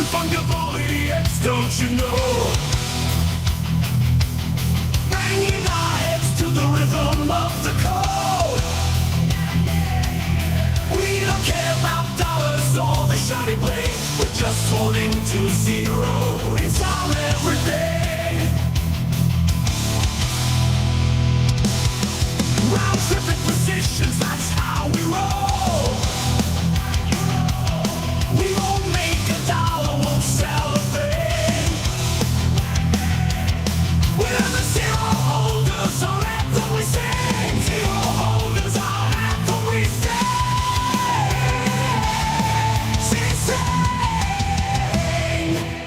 Non-fungible idiots, don't you know? Banging our heads to the rhythm of the code. We don't care about dollars or the shiny blade. We're just holding to zero. It's our everything. Round tripping positions, that's how we roll. We won't make a dollar, won't sell a thing. We're the zero holders, our anthem we sing. Zero holders, our anthem we sing.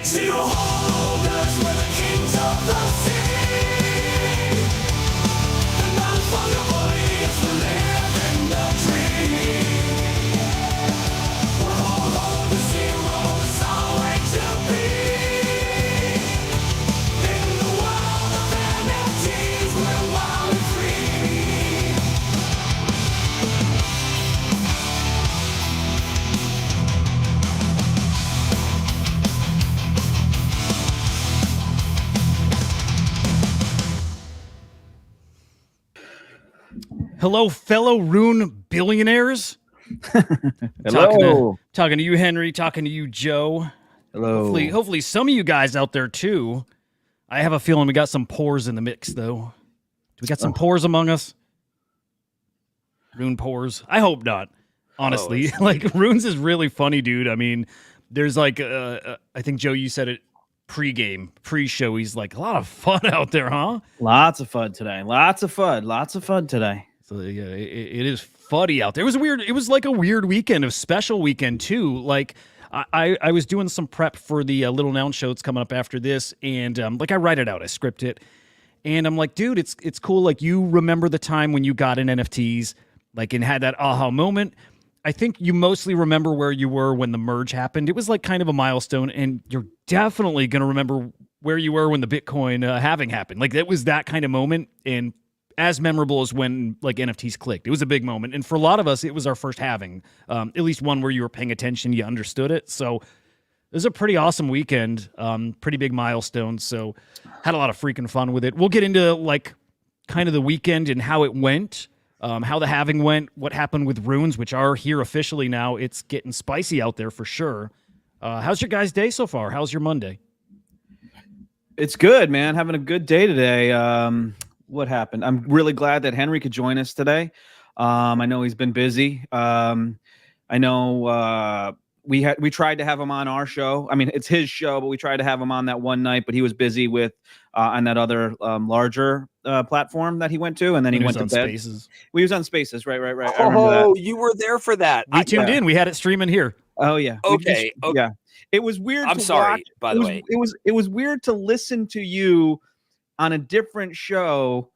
Zero holders, we're the kings of the sea. The non-fungible idiots will live in the dream. We're all on the zero, it's our way to be. In the world of NFTs, we're wild and free. Hello, fellow Rune billionaires. Hello. Talking to you, Henry. Talking to you, Joe. Hello. Hopefully, some of you guys out there too. I have a feeling we got some pores in the mix, though. Do we got some pores among us? Rune pores? I hope not. Honestly, like Runes is really funny, dude. I mean, there's like, I think Joe, you said it pre-show. He's like a lot of fun out there, huh? Lots of fun today. Lots of fun today. So yeah, it is funny out there. It was weird. It was like a weird weekend, a special weekend too. Like I was doing some prep for the Little Noun show that's coming up after this, and like I write it out, I script it, and I'm like, dude, it's cool. Like you remember the time when you got in NFTs, like and had that aha moment. I think you mostly remember where you were when the merge happened. It was like kind of a milestone, and you're definitely gonna remember where you were when the Bitcoin halving happened. Like it was that kind of moment, and as memorable as when like NFTs clicked. It was a big moment. And for a lot of us, it was our first halving, at least one where you were paying attention, you understood it. So it was a pretty awesome weekend, pretty big milestone. So had a lot of freaking fun with it. We'll get into like kind of the weekend and how it went, how the halving went, what happened with runes, which are here officially now. It's getting spicy out there for sure. How's your guys' day so far? How's your Monday? It's good, man. Having a good day today. What happened? I'm really glad that Henry could join us today. I know he's been busy. I know we tried to have him on our show. I mean, it's his show, but we tried to have him on that one night, but he was busy with on that other larger platform that he went to, and then he went to bed. Spaces. We was on Spaces, right. Oh, you were there for that. We tuned in. We had it streaming here. Oh yeah. Okay. Yeah. It was weird. I'm sorry, by the way. It was weird to listen to you on a different show.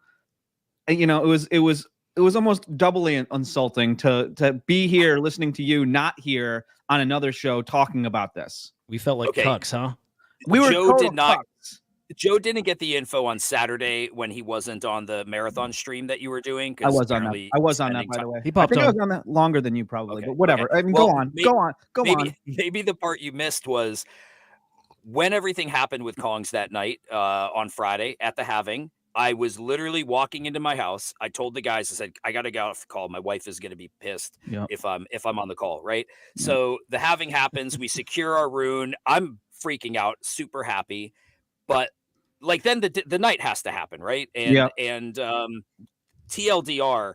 You know, it was almost doubly insulting to be here listening to you, not here on another show talking about this. We felt like cucks, huh? We were Joe did not. cucks. Joe didn't get the info on Saturday when he wasn't on the marathon stream that you were doing. I was on that. I was on that, by the way. He popped I think on. I was on that longer than you probably, Okay, but whatever. okay. I mean, Well, go on. Maybe the part you missed was when everything happened with Kongs that night on Friday at the halving. I was literally walking into my house. I told the guys, I said, I got to get off the call. My wife is going to be pissed if I'm on the call, right? Yep. So the halving happens. We secure our rune. I'm freaking out, super happy. But like then the night has to happen, right? And TLDR,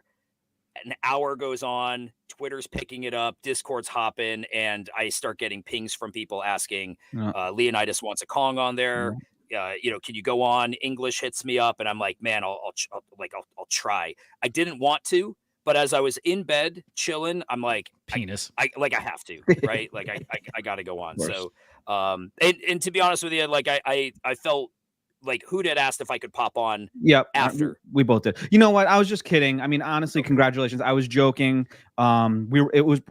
an hour goes on, Twitter's picking it up, Discord's hopping, and I start getting pings from people asking, Leonidas wants a Kong on there. Can you go on? English hits me up, and I'm like, man, I'll try. I didn't want to, but as I was in bed chilling, I'm like, penis. I have to, right? Like I got to go on. So, and to be honest with you, like I felt like Hoot had asked if I could pop on Yep. after. We both did. You know what? I was just kidding. I mean, honestly, congratulations. I was joking. It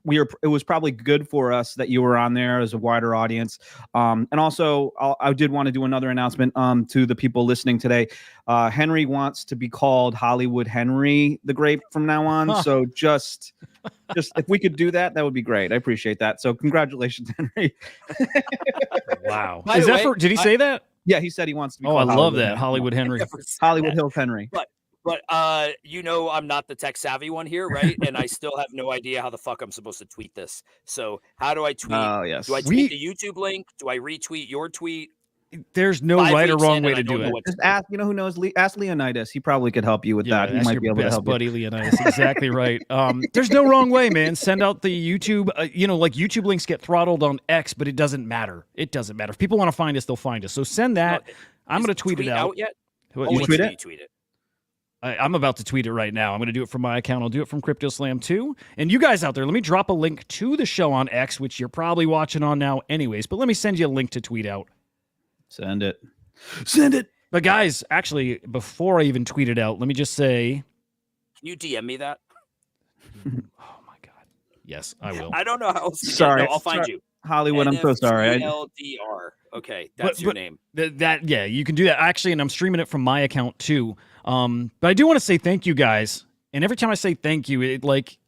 was probably good for us that you were on there as a wider audience. And also I did want to do another announcement to the people listening today. Henry wants to be called Hollywood Henry the Grape from now on. So just if we could do that, that would be great. I appreciate that. So congratulations, Henry. Wow. By Is the that way, for? Did he say that? Yeah, he said he wants to be Oh, I called love Hollywood that Henry. Hollywood Henry. Never said Hollywood that. Hills Henry. But I'm not the tech savvy one here, right? And I still have no idea how the fuck I'm supposed to tweet this. So how do I tweet? Oh, yes. Do I tweet the YouTube link? Do I retweet your tweet? There's no 5 right or weeks wrong in way and I to don't do know it. what to Just do. ask, who knows? Ask Leonidas. He probably could help you with that. He Ask might your be able to best help buddy Leonidas. Exactly right. There's no wrong way, man. Send out the YouTube. Like YouTube links get throttled on X, but it doesn't matter. It doesn't matter. If people want to find us, they'll find us. So send that. I'm going to tweet it out. Yet? What, I'll you wait tweet till it? You tweet it. I'm about to tweet it right now. I'm going to do it from my account. I'll do it from CryptoSlam too. And you guys out there, let me drop a link to the show on X, which you're probably watching on now anyways. But let me send you a link to tweet out. Send it. Send it. But guys, actually, before I even tweet it out, let me just say, Can you DM me that? oh my God. Yes, I will. I don't know how else to Sorry. get it. No, I'll find you. Hollywood, I'm so sorry. NFTLDR. Okay, that's your name. Yeah, you can do that actually, and I'm streaming it from my account too. But I do want to say thank you guys. And every time I say thank you,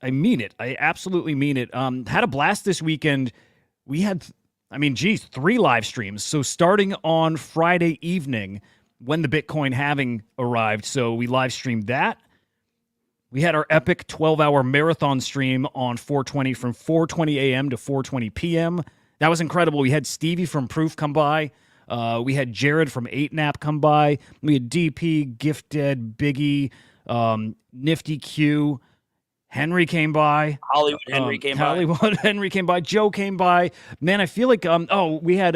I mean it. I absolutely mean it. Had a blast this weekend. We had, 3 live streams. So starting on Friday evening when the Bitcoin halving arrived, so we live streamed that. We had our epic 12-hour marathon stream on 420 from 4:20 a.m. to 4:20 p.m. That was incredible. We had Stevie from Proof come by. We had Jared from 8nap come by. We had DP, Gifted, Biggie, Nifty Q. Henry came by. Hollywood Henry came by. Hollywood Henry came by. Joe came by. Man, I feel like we had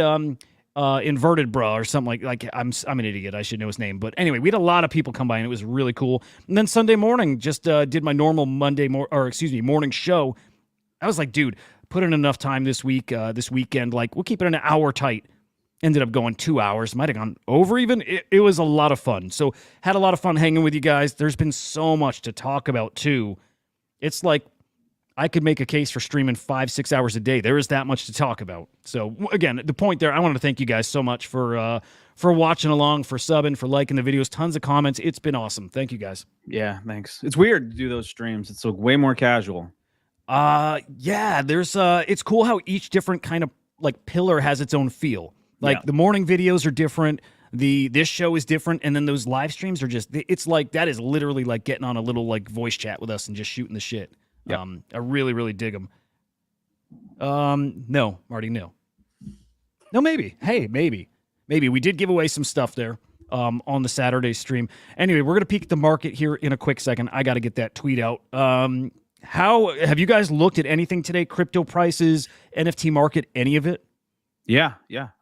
Inverted Bra or something like I'm an idiot. I should know his name. But anyway, we had a lot of people come by and it was really cool. And then Sunday morning, just did my normal morning show. I was like, dude, put in enough time this weekend. Like, we'll keep it an hour tight. Ended up going 2 hours. Might have gone over even. It was a lot of fun. So had a lot of fun hanging with you guys. There's been so much to talk about too. It's like I could make a case for streaming 5-6 hours a day. There is that much to talk about. So again, the point there, I want to thank you guys so much for watching along, for subbing, for liking the videos. Tons of comments. It's been awesome. Thank you guys. Yeah, thanks. It's weird to do those streams. It's way more casual. Yeah, there's it's cool how each different kind of like pillar has its own feel. Like the morning videos are different. This show is different, and then those live streams are it's like that is literally like getting on a little like voice chat with us and just shooting the shit. Yep. I really, really dig them. No, Marty, no. No, maybe. Hey, maybe. We did give away some stuff there on the Saturday stream. Anyway, we're going to peek the market here in a quick second. I got to get that tweet out. How have you guys looked at anything today? Crypto prices, NFT market, any of it? Yeah.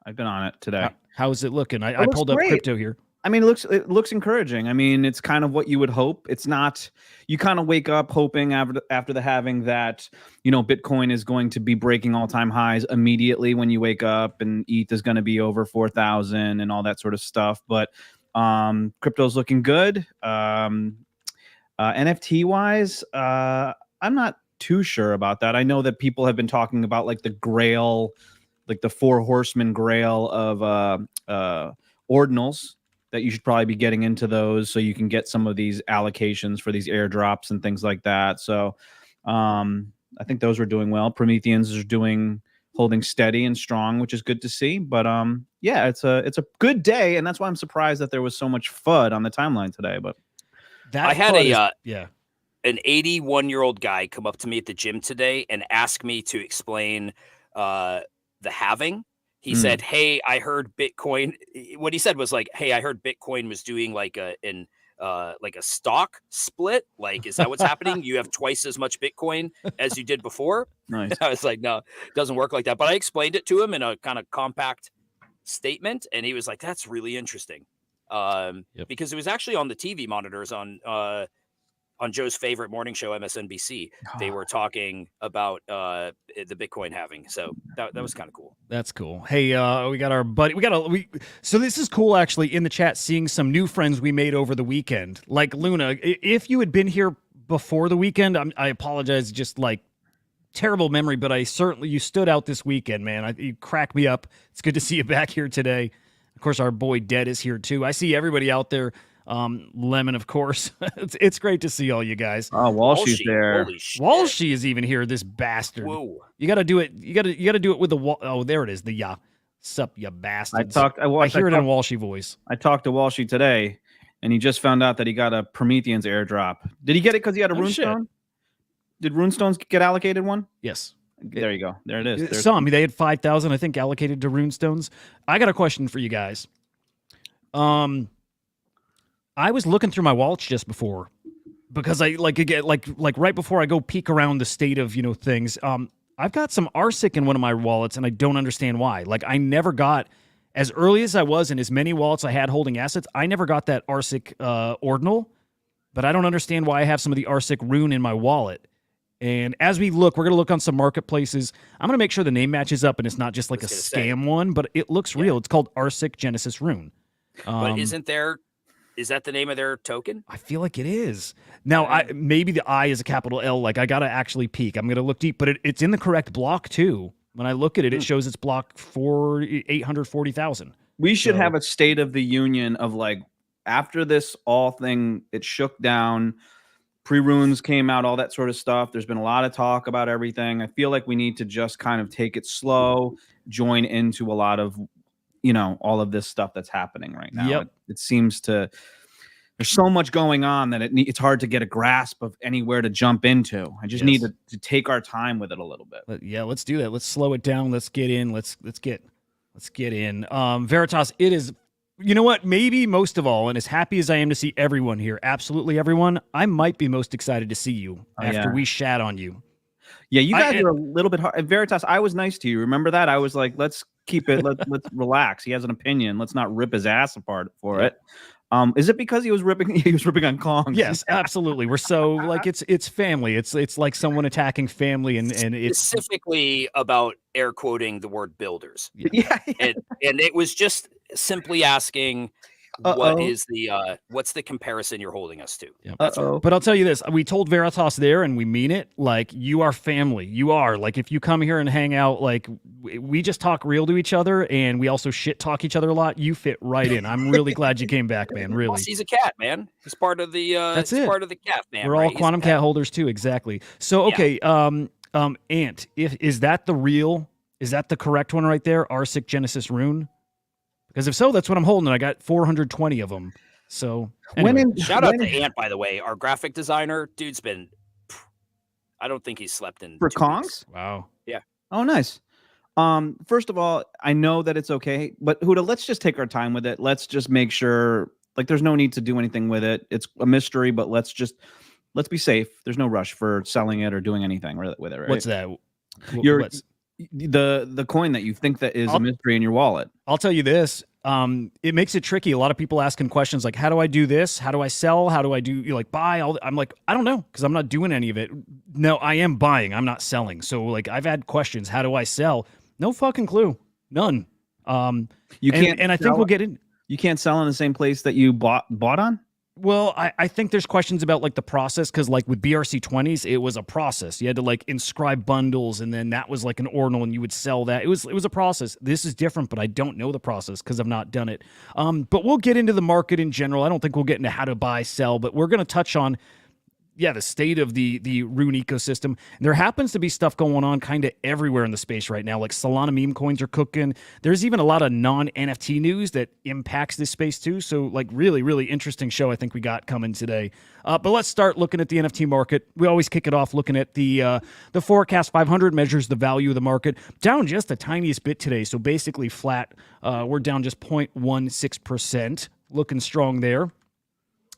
I've been on it today. How is it looking? I pulled up crypto here. I mean, it looks encouraging. I mean, it's kind of what you would hope. It's not, you kind of wake up hoping after the halving that, Bitcoin is going to be breaking all-time highs immediately when you wake up, and ETH is going to be over 4,000 and all that sort of stuff. But crypto's looking good. NFT wise, I'm not too sure about that. I know that people have been talking about like the grail, like the 4 horsemen grail of ordinals, that you should probably be getting into those so you can get some of these allocations for these airdrops and things like that. So I think those are doing well. Prometheans are holding steady and strong, which is good to see. But yeah, it's a good day, and that's why I'm surprised that there was so much FUD on the timeline today. But I had an 81-year-old guy come up to me at the gym today and ask me to explain the halving. He said, "Hey, I heard Bitcoin." What he said was like, "Hey, I heard Bitcoin was doing like a stock split. Like, is that what's happening? You have twice as much Bitcoin as you did before?" nice. I was like, "No, it doesn't work like that." But I explained it to him in a kind of compact statement, and he was like, "That's really interesting," because it was actually on the TV monitors on Joe's favorite morning show, MSNBC. They were talking about the Bitcoin halving, so that was kind of cool. That's cool. Hey, we got our buddy. So this is cool, actually, in the chat, seeing some new friends we made over the weekend. Like Luna, if you had been here before the weekend, I apologize, just like terrible memory, but you stood out this weekend, man. You cracked me up. It's good to see you back here today. Of course, our boy Dead is here too. I see everybody out there. Lemon, of course. It's great to see all you guys. Oh, Walshy's there. Holy shit. Walshy is even here. This bastard. Whoa. You got to do it. You got to do it with the wall. Oh, there it is. The ya. Sup, you bastards. I hear it in Walshy voice. I talked to Walshy today, and he just found out that he got a Promethean's airdrop. Did he get it because he had a Runestone? Did Runestones get allocated one? Yes. There you go. There it is. They had 5,000, I think, allocated to Runestones. I got a question for you guys. I was looking through my wallets just before, because I like right before I go peek around the state of things. I've got some RSIC in one of my wallets, and I don't understand why. Like, I never got, as early as I was in as many wallets I had holding assets, I never got that RSIC ordinal, but I don't understand why I have some of the RSIC Rune in my wallet. And as we look, we're going to look on some marketplaces. I'm going to make sure the name matches up and it's not just like a scam one, but it looks real. It's called RSIC Genesis Rune. But is that the name of their token? I feel like it is. Now, maybe the I is a capital L. Like, I got to actually peek. I'm going to look deep, but it's in the correct block, too. When I look at it, it shows it's block for 840,000. We should have a state of the union of, like, after this thing, it shook down, pre-runes came out, all that sort of stuff. There's been a lot of talk about everything. I feel like we need to just kind of take it slow, join into a lot of all of this stuff that's happening right now. Yep. It seems there's so much going on that it's hard to get a grasp of anywhere to jump into. I just need to take our time with it a little bit. Let's do that. Let's slow it down. Let's get in. Let's get in. Veritas, it is, you know what? Maybe most of all, and as happy as I am to see everyone here, absolutely everyone, I might be most excited to see you after we shat on you. Yeah, you guys are a little bit hard. Veritas, I was nice to you. Remember that? I was like, let's keep it. Let's relax. He has an opinion. Let's not rip his ass apart for it. Is it because he was ripping on Kong? Yes, absolutely. We're so like it's family. It's like someone attacking family, and it's specifically about air quoting the word builders. Yeah. And it was just simply asking, what's the comparison you're holding us to? Yeah. But I'll tell you this, we told Veritas there, and we mean it. Like, you are family. You are, like, if you come here and hang out, like, we just talk real to each other, and we also shit talk each other a lot. You fit right in. I'm really glad you came back, man. Really. He's a cat, man. He's part of the That's it. Part of the cat, man. We're all quantum cat holders too. Exactly. So okay, Ant, is that the correct one right there? RSIC Genesis Rune? Because if so, that's what I'm holding. I got 420 of them. So anyway. Shout out to Ant, by the way, our graphic designer. Dude's been, I don't think he's slept in for 2 Kongs. weeks. Wow. Yeah. Oh, nice. First of all, I know that it's okay, but Huda, let's just take our time with it. Let's just make sure, like, there's no need to do anything with it. It's a mystery, but let's be safe. There's no rush for selling it or doing anything with it. Right? What's that? The coin that you think that is a mystery in your wallet. I'll tell you this. It makes it tricky. A lot of people asking questions like, how do I do this? How do I sell? How do I do buy? I'm like, I don't know, because I'm not doing any of it. No, I am buying. I'm not selling. So like, I've had questions. How do I sell? No fucking clue. None. You can't, and I think we'll get in. You can't sell in the same place that you bought on. Well, I think there's questions about like the process, because like with BRC20s, it was a process. You had to like inscribe bundles, and then that was like an ordinal, and you would sell that. It was a process. This is different, but I don't know the process because I've not done it. But we'll get into the market in general. I don't think we'll get into how to buy, sell, but we're going to touch on the state of the Rune ecosystem. And there happens to be stuff going on kind of everywhere in the space right now. Like Solana meme coins are cooking. There's even a lot of non-NFT news that impacts this space too. So like really, really interesting show I think we got coming today. But let's start looking at the NFT market. We always kick it off looking at the forecast 500 measures the value of the market. Down just the tiniest bit today. So basically flat. We're down just 0.16%. Looking strong there.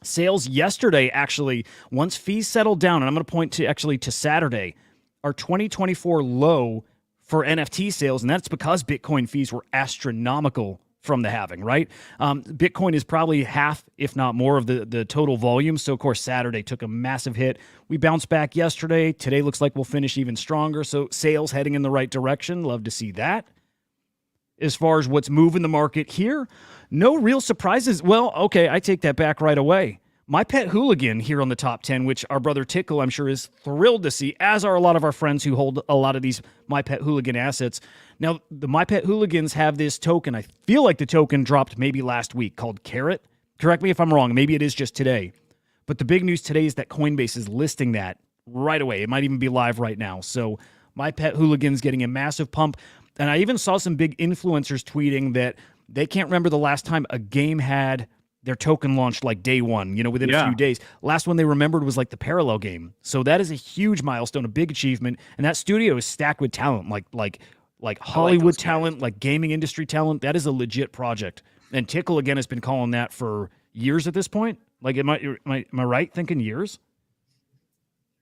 Sales yesterday, actually, once fees settled down, and I'm going to point to Saturday, our 2024 low for NFT sales, and that's because Bitcoin fees were astronomical from the halving, right? Bitcoin is probably half, if not more, of the total volume. So, of course, Saturday took a massive hit. We bounced back yesterday. Today looks like we'll finish even stronger. So, sales heading in the right direction. Love to see that. as far as what's moving the market here. No real surprises. Well, okay, I take that back right away. My Pet Hooligan here on the top 10, which our brother Tickle, I'm sure, is thrilled to see, as are a lot of our friends who hold a lot of these My Pet Hooligan assets. Now, the My Pet Hooligans have this token. I feel like the token dropped maybe last week called Carrot. Correct me if I'm wrong. Maybe it is just today. But the big news today is that Coinbase is listing that right away. It might even be live right now. So My Pet Hooligan's getting a massive pump. And I even saw some big influencers tweeting that they can't remember the last time a game had their token launched like day one, within a few days. Last one they remembered was like the Parallel game. So that is a huge milestone, a big achievement. And that studio is stacked with talent, like Hollywood talent, like gaming industry talent. That is a legit project. And Tickle, again, has been calling that for years at this point. Like, am I right thinking years?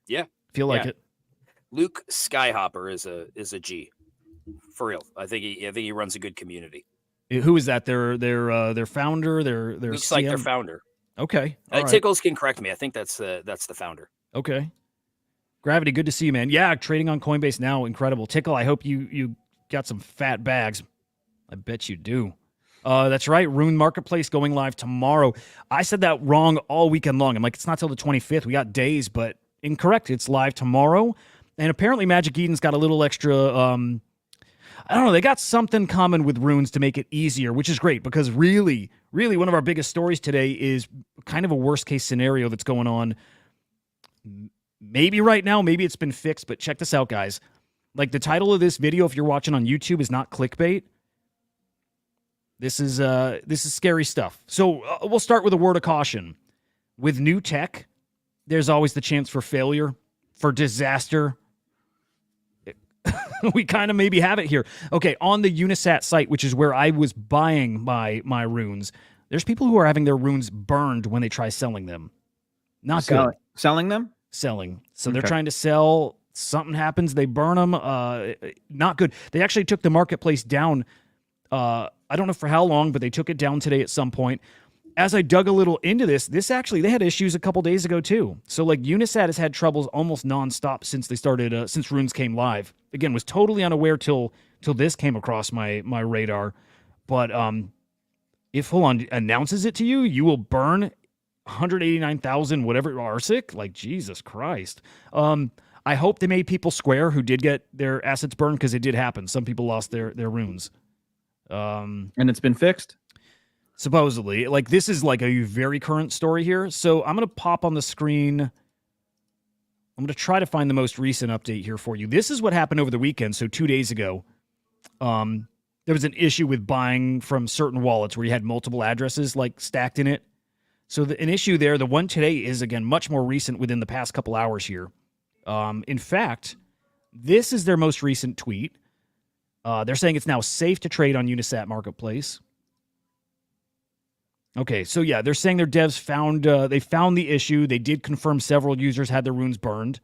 Yeah. Feel like it. Luke Skyhopper is a G. For real. I think he runs a good community. Who is that? Their founder. Their Looks CM? like their founder. Okay. All right. Tickles can correct me. I think that's the founder. Okay. Gravity, good to see you, man. Yeah, trading on Coinbase now, incredible. Tickle, I hope you got some fat bags. I bet you do. That's right. Rune Marketplace going live tomorrow. I said that wrong all weekend long. I'm like, it's not till the 25th. We got days, but incorrect. It's live tomorrow. And apparently Magic Eden's got a little extra I don't know. They got something common with runes to make it easier, which is great because really, really one of our biggest stories today is kind of a worst case scenario that's going on. Maybe right now, maybe it's been fixed, but check this out, guys. Like the title of this video, if you're watching on YouTube, is not clickbait. This is scary stuff. So we'll start with a word of caution. With new tech, there's always the chance for failure, for disaster. We kind of maybe have it here. Okay, on the Unisat site, which is where I was buying my runes, there's people who are having their runes burned when they try selling them. Not good. Selling them? Selling. So they're trying to sell. Something happens. They burn them. Not good. They actually took the marketplace down. I don't know for how long, but they took it down today at some point. As I dug a little into this actually, they had issues a couple days ago too. So like Unisat has had troubles almost nonstop since they started, since runes came live. Again, was totally unaware till this came across my radar. But if Full On announces it to you, you will burn 189,000 whatever RSIC. Like Jesus Christ. I hope they made people square who did get their assets burned because it did happen. Some people lost their runes. And it's been fixed? Supposedly. Like, this is like a very current story here. So I'm going to pop on the screen. I'm going to try to find the most recent update here for you. This is what happened over the weekend. So 2 days ago, there was an issue with buying from certain wallets where you had multiple addresses like stacked in it. So an issue there, the one today is, again, much more recent within the past couple hours here. In fact, this is their most recent tweet. They're saying it's now safe to trade on Unisat Marketplace. Okay, so yeah, they're saying their devs found the issue. They did confirm several users had their runes burned.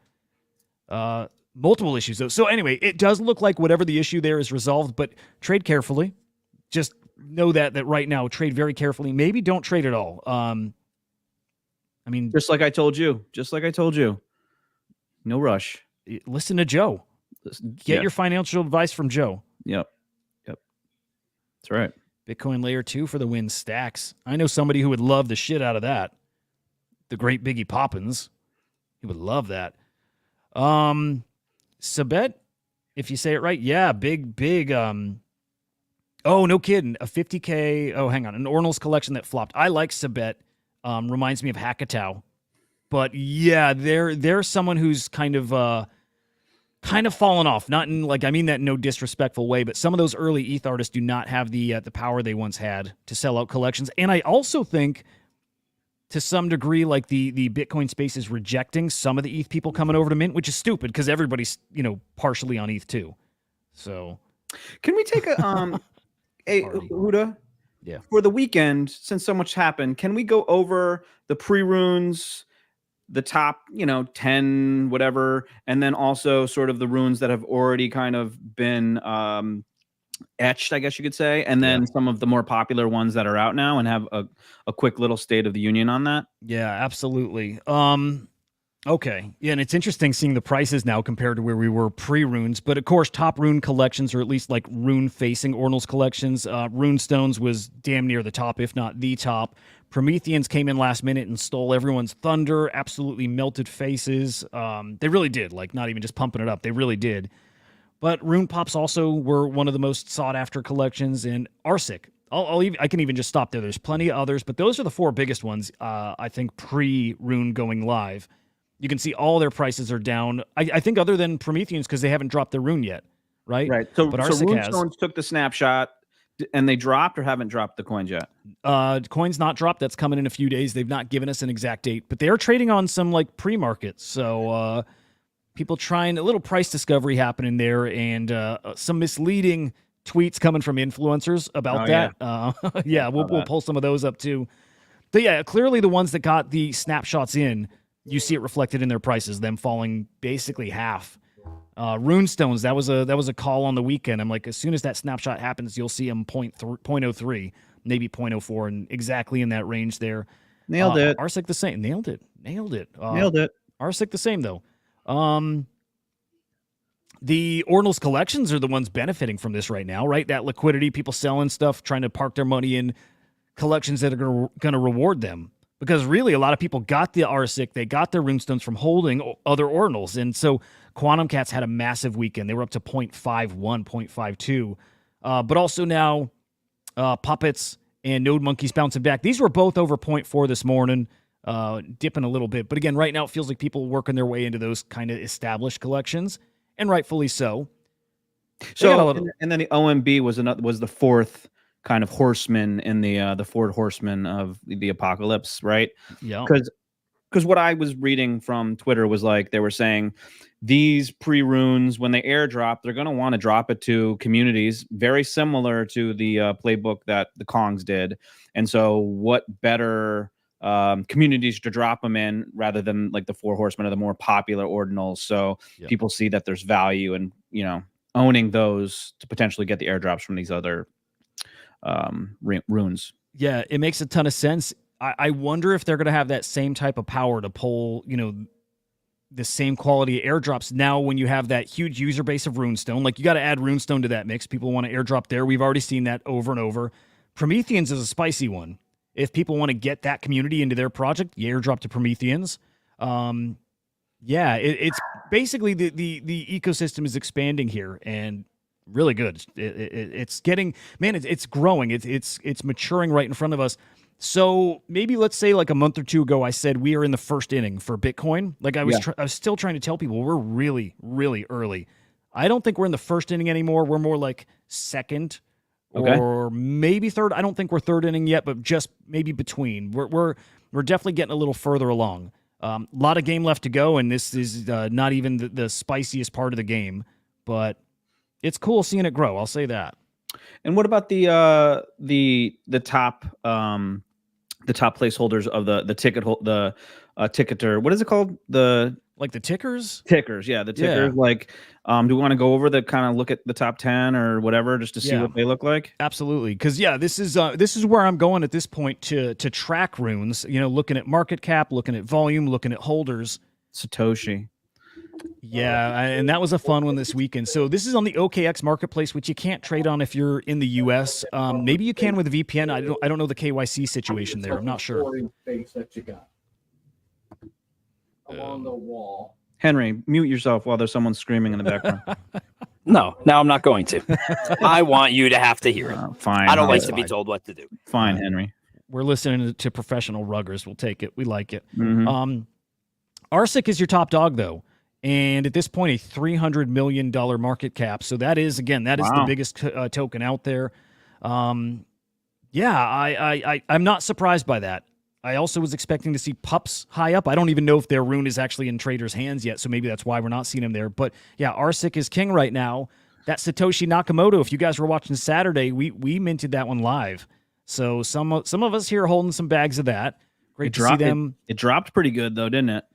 Multiple issues though. So anyway, it does look like whatever the issue there is resolved, but trade carefully. Just know that right now, trade very carefully. Maybe don't trade at all. I mean, just like I told you. No rush. Listen to Joe. Get your financial advice from Joe. Yep. That's right. Bitcoin layer 2 for the win stacks. I know somebody who would love the shit out of that. The great Biggie Poppins. He would love that. Sabet, if you say it right. Yeah, big. Oh, no kidding. A 50K. Oh, hang on. An Ornals collection that flopped. I like Sabet. Reminds me of Hackatow. But yeah, they're someone who's kind of fallen off. Not in I mean that in no disrespectful way, but some of those early ETH artists do not have the power they once had to sell out collections. And I also think, to some degree, like the Bitcoin space is rejecting some of the ETH people coming over to Mint, which is stupid because everybody's partially on ETH too. So, can we take a Huda? Yeah. For the weekend, since so much happened, can we go over the pre-runes? The top, 10, whatever, and then also sort of the runes that have already kind of been etched, I guess you could say, and then some of the more popular ones that are out now, and have a quick little state of the union on that. Yeah, absolutely. Okay. Yeah, and it's interesting seeing the prices now compared to where we were pre-runes. But of course, top rune collections, or at least like rune-facing ordinals collections, Runestones was damn near the top, if not the top. Prometheans came in last minute and stole everyone's thunder, absolutely melted faces. They really did, like not even just pumping it up. They really did. But rune pops also were one of the most sought-after collections, and Arsic. I can even just stop there. There's plenty of others, but those are the four biggest ones, I think, pre-rune going live. You can see all their prices are down. I think other than Prometheans because they haven't dropped their rune yet, right? Right. So, but so Arsic has. Runestones took the snapshot and they dropped or haven't dropped the coins yet? Coin's not dropped. That's coming in a few days. They've not given us an exact date, but they are trading on some like pre-market. So people trying a little price discovery happening there, and some misleading tweets coming from influencers about that. Yeah, we'll pull some of those up too. But yeah, clearly the ones that got the snapshots in, you see it reflected in their prices, them falling basically half. Runestones, that was a call on the weekend. I'm like, as soon as that snapshot happens, you'll see them 0.03, maybe 0.04, and exactly in that range there. Nailed it. Arsic the same. Nailed it. Nailed it. Arsic the same, though. The Ordinals collections are the ones benefiting from this right now, right? That liquidity, people selling stuff, trying to park their money in collections that are going to reward them. Because really, a lot of people got the Arsic, they got their Runestones from holding other Ordinals. And so Quantum Cats had a massive weekend. They were up to 0.51, 0.52. But also now, Puppets and Node Monkeys bouncing back. These were both over 0.4 this morning, dipping a little bit. But again, right now, it feels like people working their way into those kind of established collections, and rightfully so. So, and then the OMB was the fourth kind of horseman in the fourth horseman of the apocalypse, right? Yeah. Because what I was reading from Twitter was like they were saying these pre-runes, when they airdrop, they're going to want to drop it to communities very similar to the playbook that the Kongs did. And so what better communities to drop them in rather than like the four horsemen or the more popular ordinals. So people see that there's value in, owning those to potentially get the airdrops from these other runes. Yeah, it makes a ton of sense. I wonder if they're going to have that same type of power to pull, the same quality airdrops now when you have that huge user base of Runestone. Like, you got to add Runestone to that mix. People want to airdrop there. We've already seen that over and over. Prometheans is a spicy one. If people want to get that community into their project, you airdrop to Prometheans. It's basically the ecosystem is expanding here, and really good. It's getting, man, it's growing. It's maturing right in front of us. So maybe let's say like a month or two ago, I said we are in the first inning for Bitcoin. Like I was still trying to tell people we're really, really early. I don't think we're in the first inning anymore. We're more like second or maybe third. I don't think we're third inning yet, but just maybe between. We're definitely getting a little further along. A lot of game left to go, and this is not even the spiciest part of the game, but it's cool seeing it grow. I'll say that. And what about the top placeholders of the ticket ticketer? What is it called? The tickers? Tickers, yeah, the tickers. Yeah. Like, do we want to go over the kind of look at the top 10 or whatever just to see what they look like? Absolutely, because this is where I'm going at this point to track runes. Looking at market cap, looking at volume, looking at holders. Satoshi. Yeah, and that was a fun one this weekend. So this is on the OKX marketplace, which you can't trade on if you're in the US. Maybe you can with a VPN. I don't know the KYC situation there. I'm not sure. That you got along the wall. Henry, mute yourself while there's someone screaming in the background. No, I'm not going to. I want you to have to hear it. Fine. I don't like to be told what to do. Fine, Henry. We're listening to professional ruggers. We'll take it. We like it. Mm-hmm. Arsic is your top dog, though. And at this point, a $300 million market cap. So that is, again, the biggest token out there. I'm not surprised by that. I also was expecting to see pups high up. I don't even know if their rune is actually in traders' hands yet, so maybe that's why we're not seeing him there. But yeah, Arsic is king right now. That Satoshi Nakamoto, if you guys were watching Saturday, we minted that one live. So some of us here holding some bags of that. Great to see them. It dropped pretty good though, didn't it?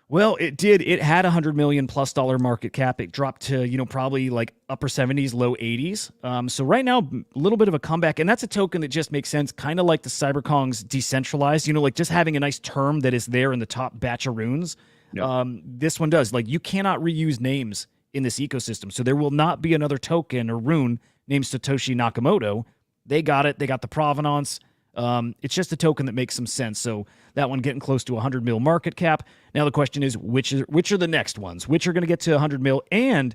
Well, it did. It had $100 million plus market cap. It dropped to, probably like upper 70s, low 80s. So right now, a little bit of a comeback. And that's a token that just makes sense, kind of like the CyberKong's decentralized, like just having a nice term that is there in the top batch of runes. Yeah. This one does. Like, you cannot reuse names in this ecosystem. So there will not be another token or rune named Satoshi Nakamoto. They got it. They got the provenance. It's just a token that makes some sense. So that one getting close to 100 mil market cap. Now the question is, which are the next ones? Which are going to get to 100 mil? And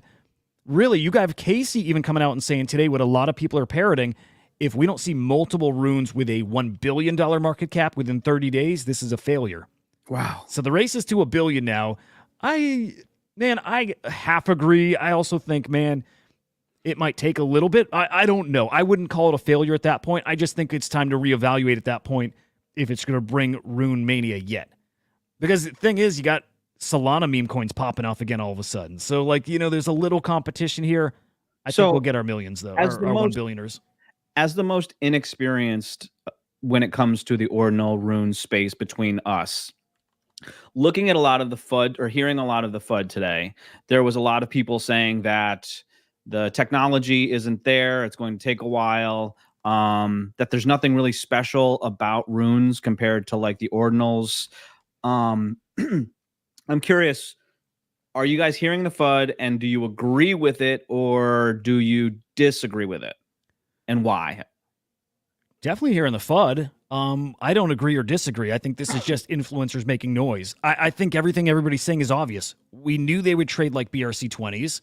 really, you got Casey even coming out and saying today what a lot of people are parroting: if we don't see multiple runes with a $1 billion market cap within 30 days, this is a failure. Wow. So the race is to $1 billion now. I half agree. I also think, man, it might take a little bit. I don't know. I wouldn't call it a failure at that point. I just think it's time to reevaluate at that point if it's going to bring Rune Mania yet. Because the thing is, you got Solana meme coins popping off again all of a sudden. So, like, there's a little competition here. I think we'll get our millions, though, our 1 billioners. As the most inexperienced when it comes to the ordinal rune space between us, looking at a lot of the FUD or hearing a lot of the FUD today, there was a lot of people saying that the technology isn't there. It's going to take a while. That there's nothing really special about runes compared to like the ordinals. I'm curious, are you guys hearing the FUD and do you agree with it or do you disagree with it? And why? Definitely hearing the FUD. I don't agree or disagree. I think this is just influencers making noise. I think everything everybody's saying is obvious. We knew they would trade like BRC20s.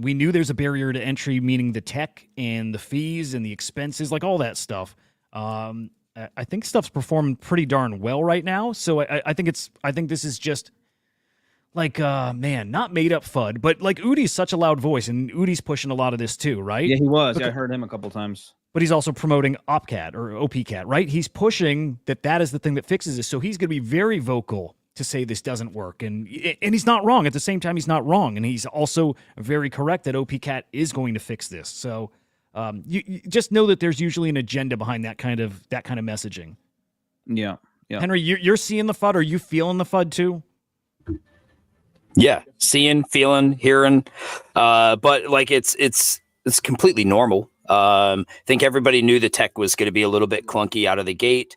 We knew there's a barrier to entry, meaning the tech and the fees and the expenses, like all that stuff. I think stuff's performing pretty darn well right now. So I think this is just like, man, not made up FUD, but like Udi's such a loud voice, and Udi's pushing a lot of this too, right? Yeah, he was. I heard him a couple times. But he's also promoting OpCat or OPCat, right? He's pushing that is the thing that fixes this. So he's going to be very vocal to say this doesn't work. And he's not wrong. At the same time, he's not wrong. And he's also very correct that OPCat is going to fix this. So you just know that there's usually an agenda behind that kind of messaging. Yeah. Yeah. Henry, you're seeing the FUD. Are you feeling the FUD too? Yeah, seeing, feeling, hearing, but like it's completely normal. I think everybody knew the tech was going to be a little bit clunky out of the gate.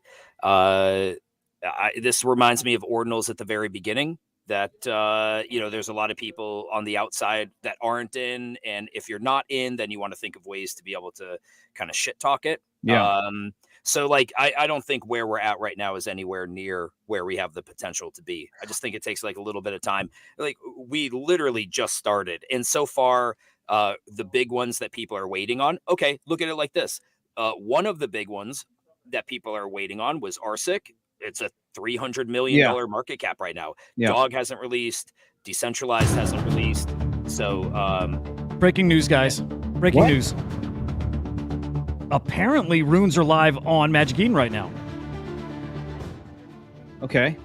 This reminds me of ordinals at the very beginning. That there's a lot of people on the outside that aren't in, and if you're not in, then you want to think of ways to be able to kind of shit talk it. Yeah. So like I don't think where we're at right now is anywhere near where we have the potential to be. I just think it takes like a little bit of time. Like we literally just started, and so far the big ones that people are waiting on. Okay, look at it like this. One of the big ones that people are waiting on was RSIC. It's a $300 million market cap right now. Yeah. Dog hasn't released. Decentralized hasn't released. So breaking news, guys. Breaking news. Apparently, runes are live on Magic Eden right now. Okay.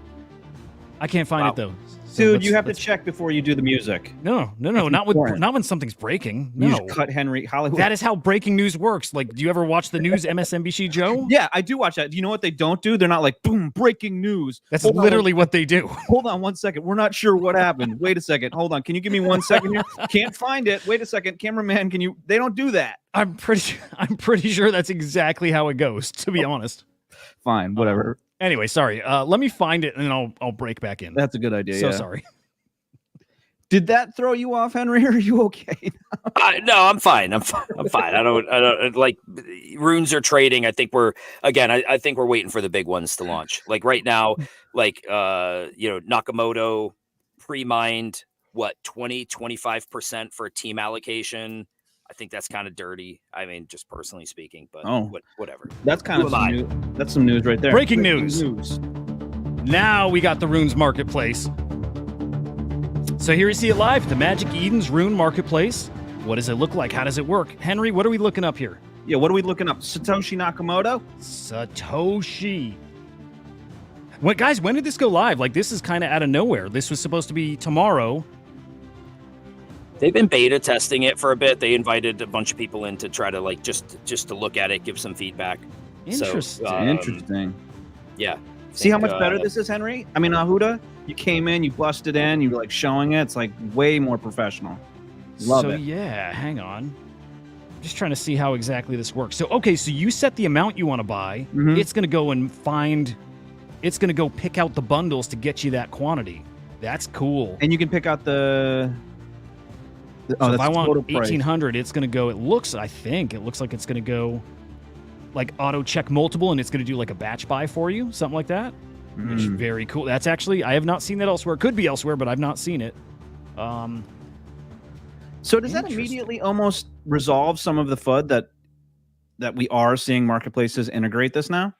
I can't find it though. Dude, you have to check before you do the music. No, not when something's breaking. No, you just cut Henry Hollywood. That is how breaking news works. Like, do you ever watch the news, MSNBC, Joe? Yeah, I do watch that. Do you know what they don't do? They're not like, boom, breaking news. That's literally what they do. Hold on 1 second. We're not sure what happened. Wait a second. Hold on. Can you give me 1 second here? Can't find it. Wait a second. Cameraman, can you? They don't do that. I'm pretty sure that's exactly how it goes, to be honest. Fine, whatever. Anyway, sorry. Let me find it, and then I'll break back in. That's a good idea. So sorry. Did that throw you off, Henry? Or are you okay? No, I'm fine. I'm fine. I don't like runes are trading. I think we're waiting for the big ones to launch. Like right now, like Nakamoto pre-mined 20-25% for team allocation. I think that's kind of dirty. I mean, just personally speaking, but whatever. That's kind of some news. That's some news right there. Breaking news. Now we got the runes marketplace. So here you see it live, the Magic Eden's Rune Marketplace. What does it look like? How does it work? Henry, what are we looking up here? Yeah, what are we looking up? Satoshi Nakamoto? Satoshi. Guys, when did this go live? Like, this is kind of out of nowhere. This was supposed to be tomorrow. They've been beta testing it for a bit. They invited a bunch of people in to try to like just to look at it, give some feedback. Interesting. So, Interesting. Yeah. See how much better this is, Henry? I mean, Ahuda, you came in, you busted in, you were like showing it. It's like way more professional. Love it. Yeah, hang on. Just trying to see how exactly this works. So you set the amount you want to buy. Mm-hmm. It's going to go pick out the bundles to get you that quantity. That's cool. And you can pick out the So oh, if that's I the want total price. 1800, it's going to go. It looks like it's going to go like auto check multiple, and it's going to do like a batch buy for you, something like that. Which Mm. very cool. That's actually, I have not seen that elsewhere. Could be elsewhere, but I've not seen it. So does that Interesting. immediately almost resolve some of the FUD that we are seeing marketplaces integrate this now?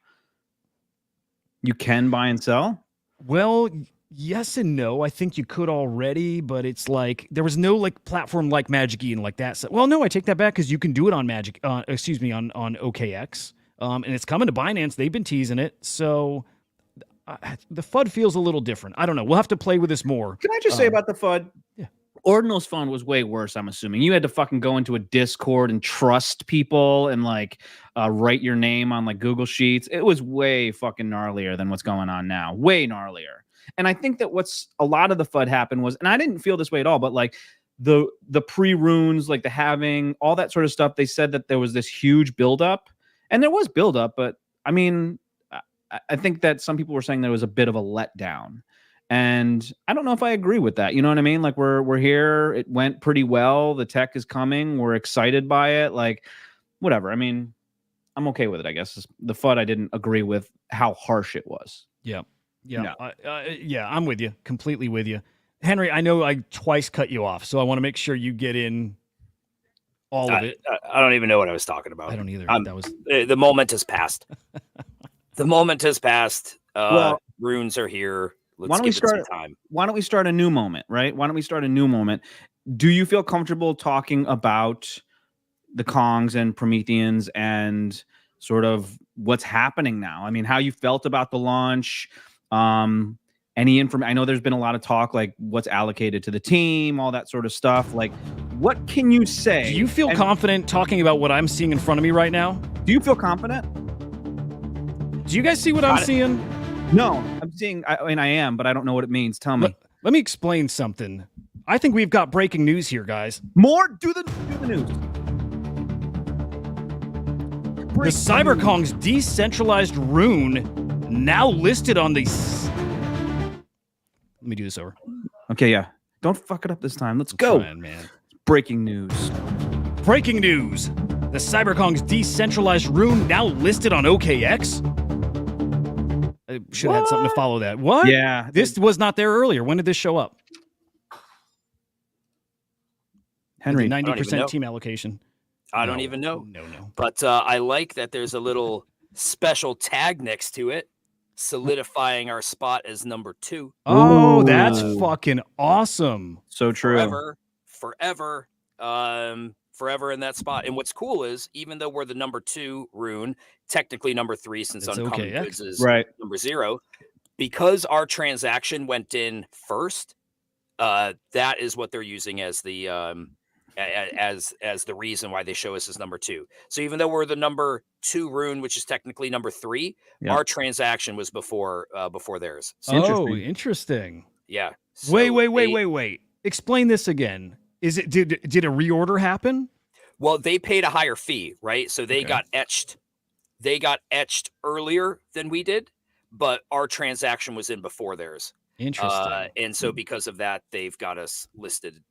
You can buy and sell? Well, yes and no. I think you could already, but it's like there was no like platform like Magic Eden like that. So, well, no, I take that back because you can do it on Magic. On OKX, and it's coming to Binance. They've been teasing it, so the FUD feels a little different. I don't know. We'll have to play with this more. Can I just say about the FUD? Yeah. Ordinal's fund was way worse, I'm assuming. You had to fucking go into a Discord and trust people and like write your name on like Google Sheets. It was way fucking gnarlier than what's going on now. Way gnarlier. And I think that what's a lot of the FUD happened was, and I didn't feel this way at all, but like the pre-runes, like the halving, all that sort of stuff, they said that there was this huge buildup. And there was buildup, but I mean, I think that some people were saying there was a bit of a letdown. And I don't know if I agree with that. You know what I mean? Like we're here. It went pretty well. The tech is coming. We're excited by it. Like whatever. I mean, I'm okay with it, I guess. The FUD, I didn't agree with how harsh it was. Yeah. Yeah, I'm with you. Completely with you. Henry, I know I twice cut you off, so I want to make sure you get in all of it. I don't even know what I was talking about. I don't either. That was The moment has passed. The moment has passed. Well, Runes are here. Let's why don't we give it some start? time. Why don't we start a new moment, right? Why don't we start a new moment? Do you feel comfortable talking about the Kongs and Prometheans and sort of what's happening now? I mean, how you felt about the launch? Any information? I know there's been a lot of talk, like what's allocated to the team, all that sort of stuff. Like, what can you say? Do you feel confident talking about what I'm seeing in front of me right now? Do you feel confident? Do you guys see what I'm seeing? No, I'm seeing. I mean, I am, but I don't know what it means. Tell me Let me explain something. I think we've got breaking news here, guys. more. Do the news. The CyberKong's decentralized rune now listed on the. Let me do this over. Okay, yeah. Don't fuck it up this time. Let's go. Trying, man. Breaking news. Breaking news. The CyberKong's decentralized rune now listed on OKX. I should have had something to follow that. What? Yeah. This was not there earlier. When did this show up? Henry. 90% team allocation. I don't even know. No. But I like that there's a little special tag next to it, solidifying our spot as number 2. Oh, that's Ooh. fucking awesome. So true. Forever in that spot. And what's cool is, even though we're the number 2 rune, technically number 3 since It's Uncommon OKX. Goods is Right. number 0, because our transaction went in first, that is what they're using as the as the reason why they show us as number 2. So even though we're the number 2 rune, which is technically number 3, Yeah. our transaction was before theirs. So, Oh, interesting. yeah. Wait. Explain this again. Is it did a reorder happen? Well, they paid a higher fee, right? So they Okay. got etched. They got etched earlier than we did, but our transaction was in before theirs. Interesting. And so because of that, they've got us listed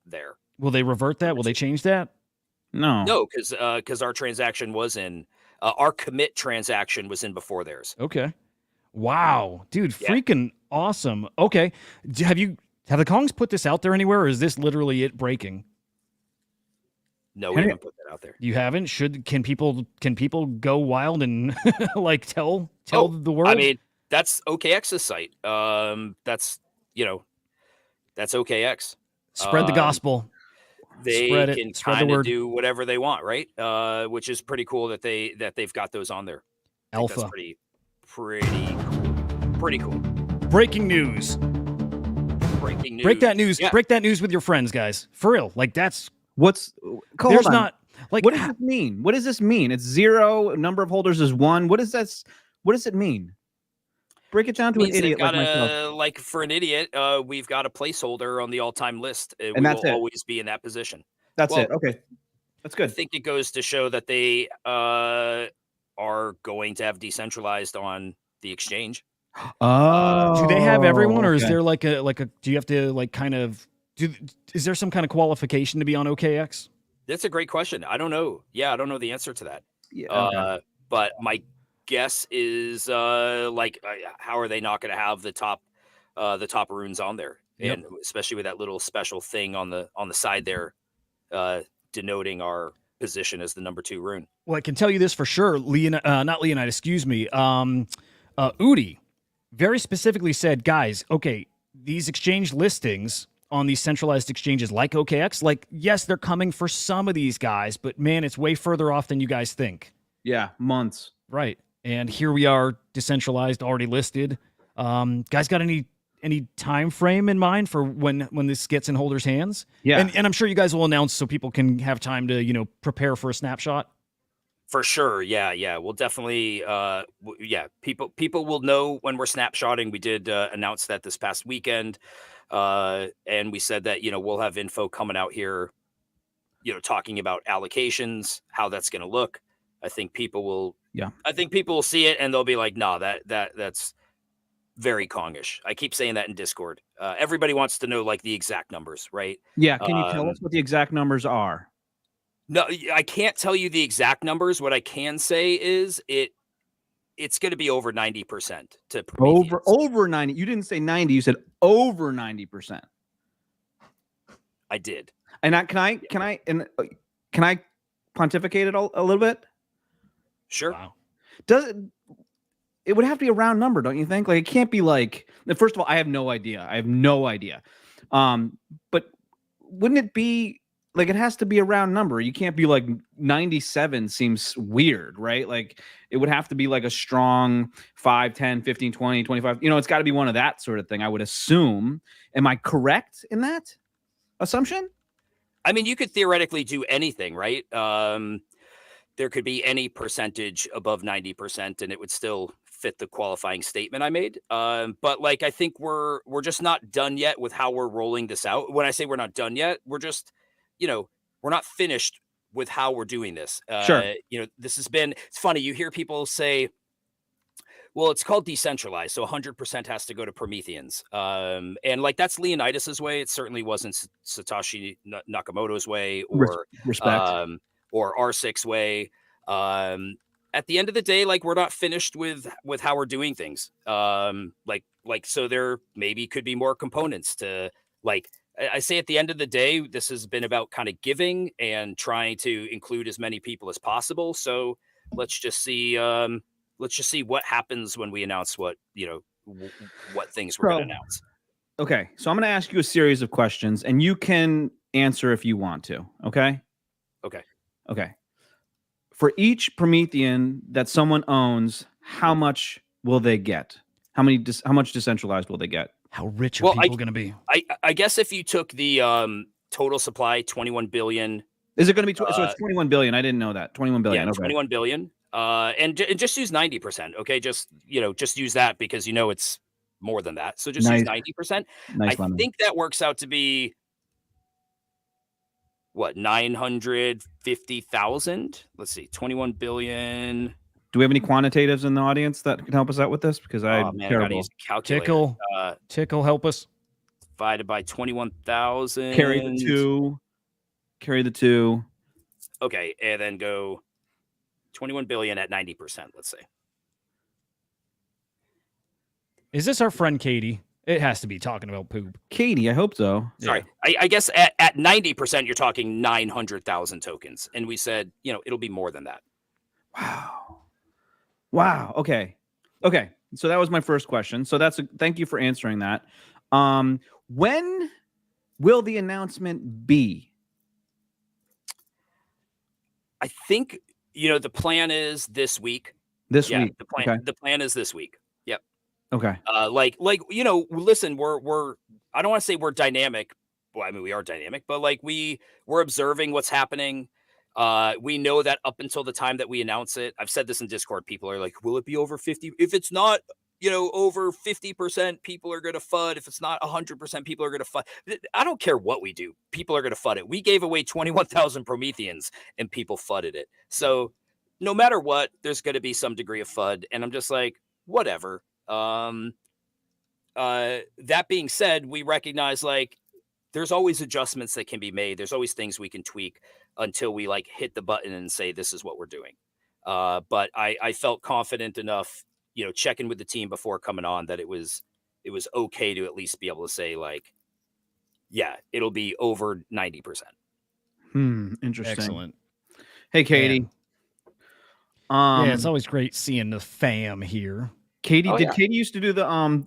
there. Will they revert that? Will they change that? No. No, because our transaction was in our commit transaction was in before theirs. Okay. Wow, dude, Yeah. freaking awesome. Okay, have the Kongs put this out there anywhere, or is this literally it breaking? No, we haven't put that out there. You haven't. Can people go wild and like tell the world? I mean, that's OKX's site. That's OKX. spread the gospel. They Spread it. can Spread the kind of word. do whatever they want, right? Which is pretty cool that they've got those on there. I think Alpha. that's pretty cool. Breaking news. Breaking news. Break that news. Yeah. Break that news with your friends, guys. For real. Like that's What's there's hold on. not like What does this mean? What does this mean? It's 0. Number of holders is 1. What is this? What does it mean? Break it down to an Means they've idiot like got myself. like for an idiot, we've got a placeholder on the all-time list. We that's will it. always be in that position. That's well, it. Okay. That's I good. think it goes to show that they are going to have decentralized on the exchange. Oh, Do they have everyone, or is okay. there like a do you have to like kind of is there some kind of qualification to be on OKX? That's a great question. I don't know. Yeah, I don't know the answer to that. Yeah, okay. But my guess is how are they not going to have the top runes on there, Yep. and especially with that little special thing on the side there, denoting our position as the number 2 rune. Well, I can tell you this for sure. Not Leonide, excuse me. Udi very specifically said, guys, okay, these exchange listings on these centralized exchanges like OKX, like, yes, they're coming for some of these guys, but man, it's way further off than you guys think. Yeah, months. Right. And here we are, decentralized, already listed. Guys, got any time frame in mind for when this gets in holders' hands? Yeah. And I'm sure you guys will announce so people can have time to, prepare for a snapshot. For sure. Yeah. We'll definitely, people will know when we're snapshotting. We did announce that this past weekend. And we said that, we'll have info coming out here, talking about allocations, how that's going to look. I think people will see it and they'll be like, no, that's very Kongish. I keep saying that in Discord. Everybody wants to know like the exact numbers, right? Yeah. Can you tell us what the exact numbers are? No, I can't tell you the exact numbers. What I can say is it's going to be over 90% to Prometheus. Over 90. You didn't say 90. You said over 90%. I did. And can I pontificate it a little bit? Sure. Wow. It would have to be a round number, don't you think? Like, it can't be like, first of all, I have no idea. But wouldn't it be like, it has to be a round number. You can't be like 97 seems weird, right? Like, it would have to be like a strong 5, 10, 15, 20, 25. It's got to be one of that sort of thing, I would assume. Am I correct in that assumption? I mean, you could theoretically do anything, right? There could be any percentage above 90% and it would still fit the qualifying statement I made. But like, I think we're just not done yet with how we're rolling this out. When I say we're not done yet, we're just, we're not finished with how we're doing this. Sure. This has been, it's funny. You hear people say, well, it's called decentralized, so 100% has to go to Prometheans. And like, that's Leonidas's way. It certainly wasn't Satoshi Nakamoto's way or respect. Or R6 way. At the end of the day, like, we're not finished with how we're doing things. So there maybe could be more components to, like, I say at the end of the day, this has been about kind of giving and trying to include as many people as possible. So let's just see what happens when we announce what things we're going to announce. Okay. So I'm going to ask you a series of questions and you can answer if you want to. Okay. Okay. For each Promethean that someone owns, how much will they get? How much decentralized will they get? How rich are people going to be? I guess if you took the total supply, 21 billion. Is it going to be so it's 21 billion? I didn't know that. 21 billion. Yeah, okay. 21 billion. And just use 90%. Okay, just use that because it's more than that. So just use 90%. Nice. I think that works out to be what, 950,000? Let's see, 21 billion. Do we have any quantitatives in the audience that can help us out with this? Because I'm terrible. I gotta use a calculator. Tickle, help us. Divided by 21,000. Carry the two. Okay, and then go 21 billion at 90%, let's say. Is this our friend Katie? It has to be talking about poop. Katie, I hope so. Sorry. Yeah. I guess at 90%, you're talking 900,000 tokens. And we said, it'll be more than that. Wow. Okay. So that was my first question. So thank you for answering that. When will the announcement be? I think, the plan is this week. This week. The plan is this week. Yep. Okay. Listen, we're I don't want to say we're dynamic. Well, I mean, we are dynamic, but like we're observing what's happening. We know that up until the time that we announce it, I've said this in Discord, people are like, will it be over 50? If it's not, over 50%, people are going to FUD. If it's not 100%, people are going to FUD. I don't care what we do. People are going to FUD it. We gave away 21,000 Prometheans and people FUDded it. So no matter what, there's going to be some degree of FUD. And I'm just like, whatever. That being said, we recognize like there's always adjustments that can be made. There's always things we can tweak until we like hit the button and say this is what we're doing. But I felt confident enough, checking with the team before coming on that it was okay to at least be able to say like, yeah, it'll be over 90%. Interesting. Excellent. Hey, Katie. Yeah, it's always great seeing the fam here. Katie, Katie used to do the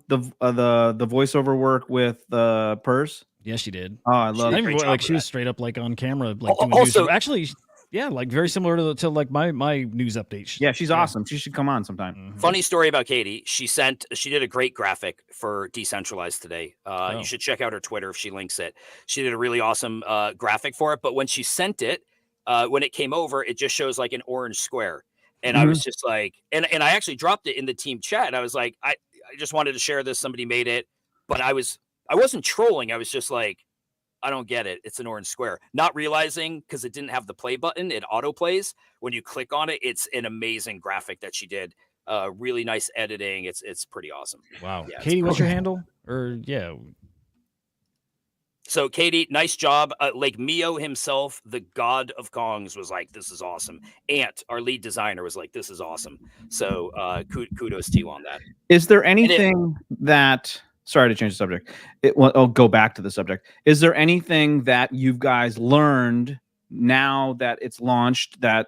voiceover work with Purse? Yes, she did. Oh, I love it. Like she was straight up like on camera, like doing news. Actually, yeah, like very similar to like my news updates. Yeah, she's awesome. She should come on sometime. Funny story about Katie. She did a great graphic for Decentralized today. You should check out her Twitter if she links it. She did a really awesome graphic for it. But when she sent it, when it came over, it just shows like an orange square. And I was just like, and I actually dropped it in the team chat. I was like, I just wanted to share this. Somebody made it, but I wasn't trolling. I was just like, I don't get it. It's an orange square. Not realizing because it didn't have the play button. It auto plays. When you click on it, it's an amazing graphic that she did. Really nice editing. It's pretty awesome. Wow. Yeah, Katie, what's your handle? So Katie, nice job. Like Mio himself, the god of Kongs, was like, this is awesome. Ant, our lead designer, was like, this is awesome. So kudos to you on that. Is there anything that, sorry to change the subject. I'll go back to the subject. Is there anything that you guys learned now that it's launched, that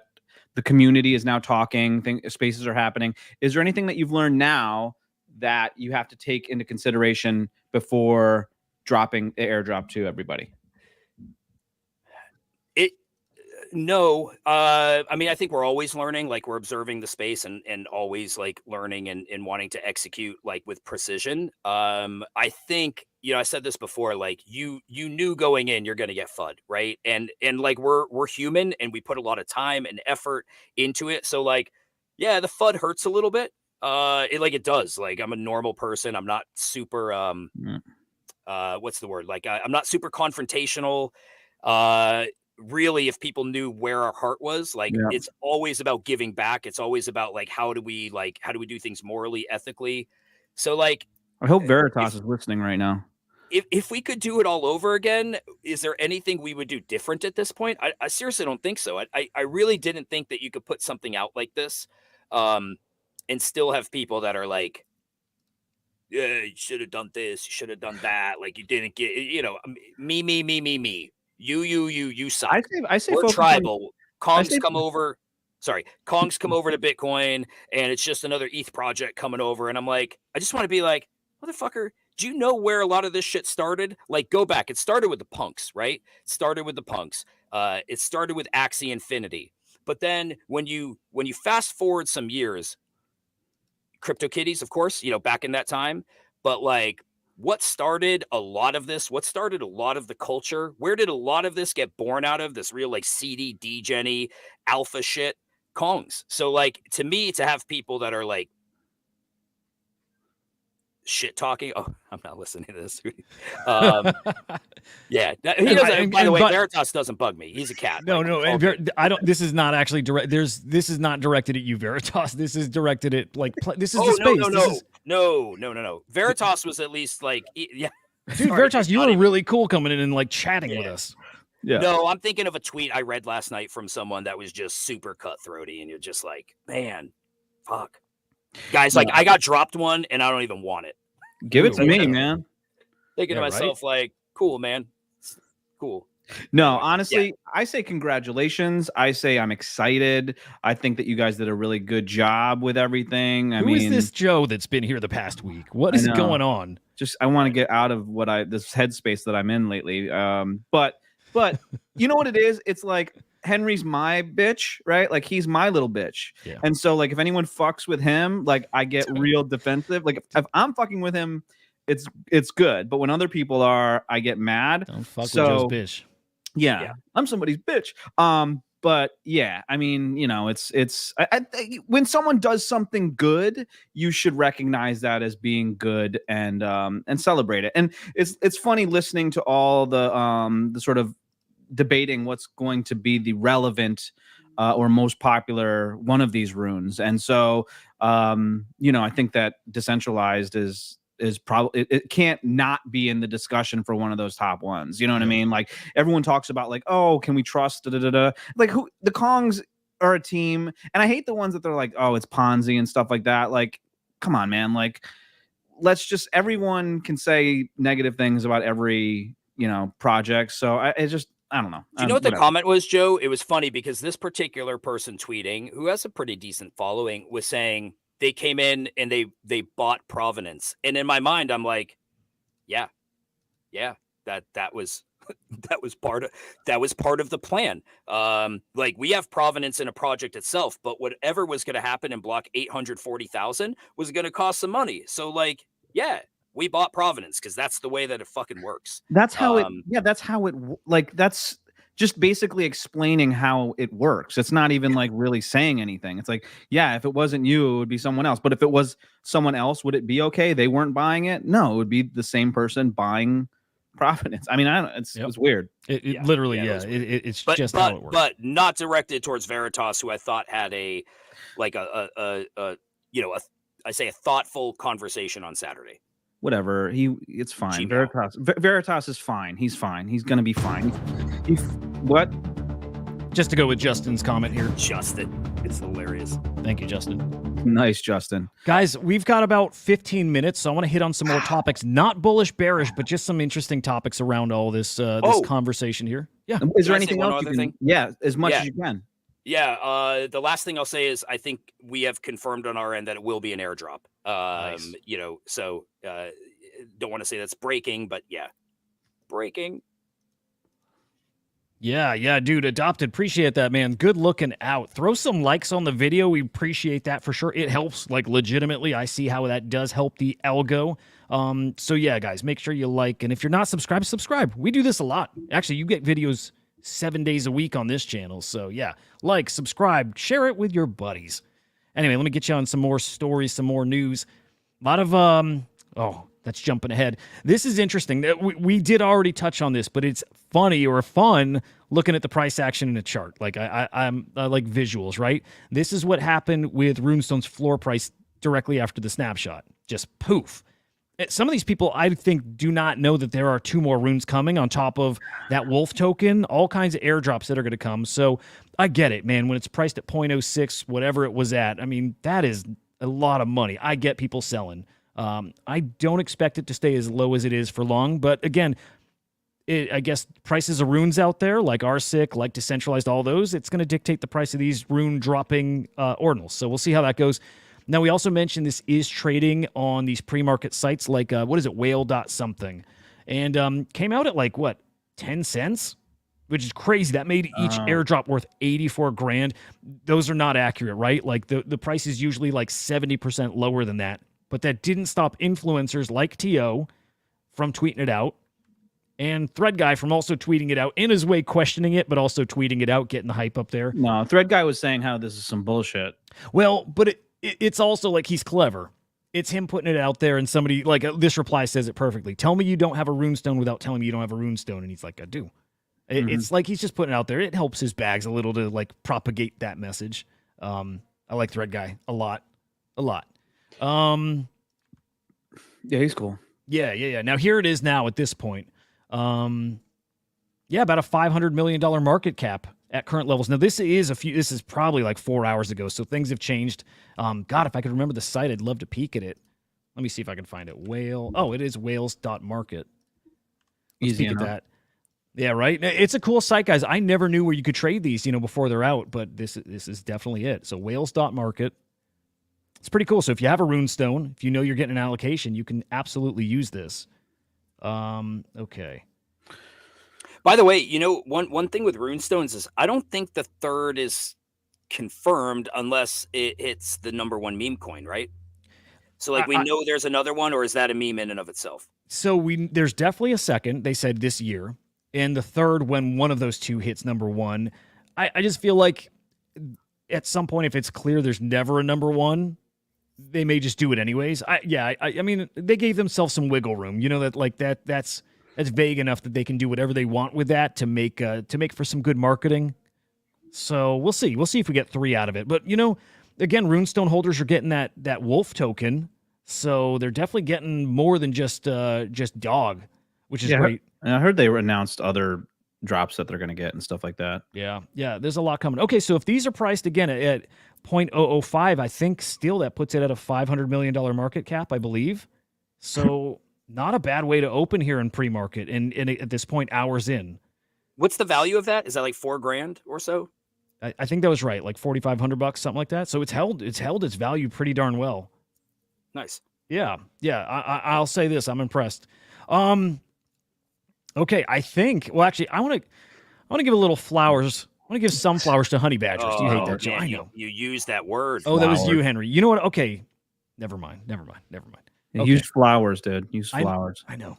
the community is now talking, spaces are happening? Is there anything that you've learned now that you have to take into consideration before dropping the airdrop to everybody? No. I mean, I think we're always learning, like we're observing the space and always like learning and wanting to execute like with precision. I think, I said this before, like you knew going in, you're going to get FUD, right? And like we're human and we put a lot of time and effort into it. So like, yeah, the FUD hurts a little bit. It does. Like I'm a normal person. I'm not super, what's the word? Like I'm not super confrontational. Really, if people knew where our heart was, like it's always about giving back. It's always about like how do we do things morally, ethically. So like I hope Veritas is listening right now. If we could do it all over again, is there anything we would do different at this point? I seriously don't think so. I really didn't think that you could put something out like this and still have people that are like, yeah, you should have done this, you should have done that. Like you didn't get, me. You suck. I say we're tribal. Kongs come over. Sorry, Kongs come over to Bitcoin, and it's just another ETH project coming over. And I'm like, I just want to be like, motherfucker, do you know where a lot of this shit started? Like, go back. It started with the punks, right? It started with Axie Infinity. But then when you fast forward some years, CryptoKitties, of course, back in that time, but like, what started a lot of this? What started a lot of the culture? Where did a lot of this get born out of? This real like CD, degen-y, alpha shit? Kongs. So like to me, to have people that are like shit talking. Oh, I'm not listening to this. Yeah, he doesn't. By the way, Veritas doesn't bug me. He's a cat. No. I don't. This is not actually direct. This is not directed at you, Veritas. This is directed at like. This is the space. No. Veritas was at least like, yeah. Dude, Veritas, you were really cool coming in and like chatting with us. Yeah. No, I'm thinking of a tweet I read last night from someone that was just super cutthroaty, and you're just like, man, fuck. Guys, like I got dropped one, and I don't even want it. Give it to me, man. Thinking to myself, like, cool, man, cool. No, honestly, I say congratulations. I say I'm excited. I think that you guys did a really good job with everything. Who is this Joe that's been here the past week? What is going on? Just I want to get out of this headspace that I'm in lately. But you know what it is? It's like Henry's my bitch, right? Like he's my little bitch. Yeah. And so like if anyone fucks with him, like I get real defensive. Like if I'm fucking with him, it's good. But when other people are, I get mad. Don't fuck with Joe's bitch. Yeah, I'm somebody's bitch. But yeah, I mean, it's when someone does something good, you should recognize that as being good and celebrate it. And it's funny listening to all the sort of debating what's going to be the relevant or most popular one of these runes. And so, I think that decentralized is probably it can't not be in the discussion for one of those top ones. You know what I mean? Like everyone talks about like, oh, can we trust like who the Kongs are a team, and I hate the ones that they're like, oh, it's Ponzi and stuff like that. Like, come on, man. Like, everyone can say negative things about every project. So I don't know. Do you know what the comment was, Joe? It was funny because this particular person tweeting, who has a pretty decent following, was saying they came in and they bought Provenance. And in my mind, I'm like, yeah, that was part of the plan. Like we have Provenance in a project itself, but whatever was going to happen in block 840,000 was going to cost some money. So like, yeah, we bought Provenance because that's the way that it fucking works. That's how that's just basically explaining how it works. It's not even like really saying anything. It's like, yeah, if it wasn't you, it would be someone else. But if it was someone else, would it be okay? They weren't buying it. No, it would be the same person buying Provenance. I mean, I don't know. It's weird. It literally, it's just how it works. But not directed towards Veritas, who I thought had a thoughtful conversation on Saturday. Whatever. It's fine. Veritas is fine. He's fine. He's gonna be fine. What? Just to go with Justin's comment here. Justin. It's hilarious. Thank you, Justin. Nice, Justin. Guys, we've got about 15 minutes, so I want to hit on some more topics. Not bullish, bearish, but just some interesting topics around all this conversation here. Yeah. Is there anything else you can? Yeah, as much as you can. Yeah, the last thing I'll say is I think we have confirmed on our end that it will be an airdrop. Nice. So don't want to say that's breaking, but yeah, breaking. Yeah, dude, Adopted, appreciate that, man. Good looking out. Throw some likes on the video. We appreciate that for sure. It helps, like, legitimately. I see how that does help the algo. So yeah, guys, make sure you like, and if you're not subscribed, subscribe. We do this a lot. Actually, you get videos 7 days a week on this channel. So yeah, like, subscribe, share it with your buddies. Anyway, let me get you on some more stories, some more news. A lot of, that's jumping ahead. This is interesting. We did already touch on this, but it's funny or fun looking at the price action in a chart. Like I like visuals, right? This is what happened with Runestone's floor price directly after the snapshot. Just poof. Some of these people, I think, do not know that there are 2 more runes coming on top of that wolf token, all kinds of airdrops that are going to come. So I get it, man. When it's priced at 0.06, whatever it was at, I mean, that is a lot of money. I get people selling. I don't expect it to stay as low as it is for long. But again, I guess prices of runes out there, like RSIC, like Decentralized, all those, it's going to dictate the price of these rune dropping ordinals. So we'll see how that goes. Now, we also mentioned this is trading on these pre-market sites like, what is it, whale.something. And came out at like, what, 10 cents? Which is crazy. That made each airdrop worth 84 grand. Those are not accurate, right? Like the price is usually like 70% lower than that. But that didn't stop influencers like T.O. from tweeting it out. And Thread Guy from also tweeting it out, in his way questioning it, but also tweeting it out, getting the hype up there. No, Thread Guy was saying how this is some bullshit. Well, but it's also like he's clever. It's him putting it out there, and somebody, like, this reply says it perfectly. Tell me you don't have a runestone without telling me you don't have a runestone. And he's like, I do. It's like he's just putting it out there. It helps his bags a little to, like, propagate that message. I like Thread Guy a lot. Yeah, he's cool. Yeah. Now, here it is now at this point. About a $500 million market cap at current levels. Now, this is probably like 4 hours ago, so things have changed. God, if I could remember the site, I'd love to peek at it. Let me see if I can find it. It is whales.market. Let's Easy peek enough. at that. Yeah, right? It's a cool site, guys. I never knew where you could trade these, before they're out, but this is definitely it. So whales.market. It's pretty cool. So if you have a runestone, if you know you're getting an allocation, you can absolutely use this. Okay. By the way, one thing with runestones is I don't think the third is confirmed unless it hits the #1 meme coin, right? So like we know there's another one, or is that a meme in and of itself? So there's definitely a second, they said this year, and the third when one of those two hits #1. I just feel like at some point, if it's clear there's never a #1, they may just do it anyways. I mean, they gave themselves some wiggle room. That's vague enough that they can do whatever they want with that to make for some good marketing. So we'll see. We'll see if we get 3 out of it. But, you know, again, Runestone holders are getting that wolf token. So they're definitely getting more than just dog, which is great. And I heard they announced other drops that they're going to get and stuff like that. Yeah. There's a lot coming. Okay, so if these are priced again at 0.005, I think still that puts it at a $500 million market cap, I believe. So not a bad way to open here in pre-market and at this point, hours in. What's the value of that? Is that like $4,000 or so? I think that was right, like $4,500, something like that. So it's held its value pretty darn well. Nice. Yeah. I'll say this, I'm impressed. Okay, I think. Well, actually, I want to give a little flowers. I want to give some flowers to honey badgers. Do you hate that, Joe? Man, I know. you used that word. Oh, that was you, Henry. You know what? Okay, never mind. Yeah, Okay. use flowers, dude. Use flowers. I know.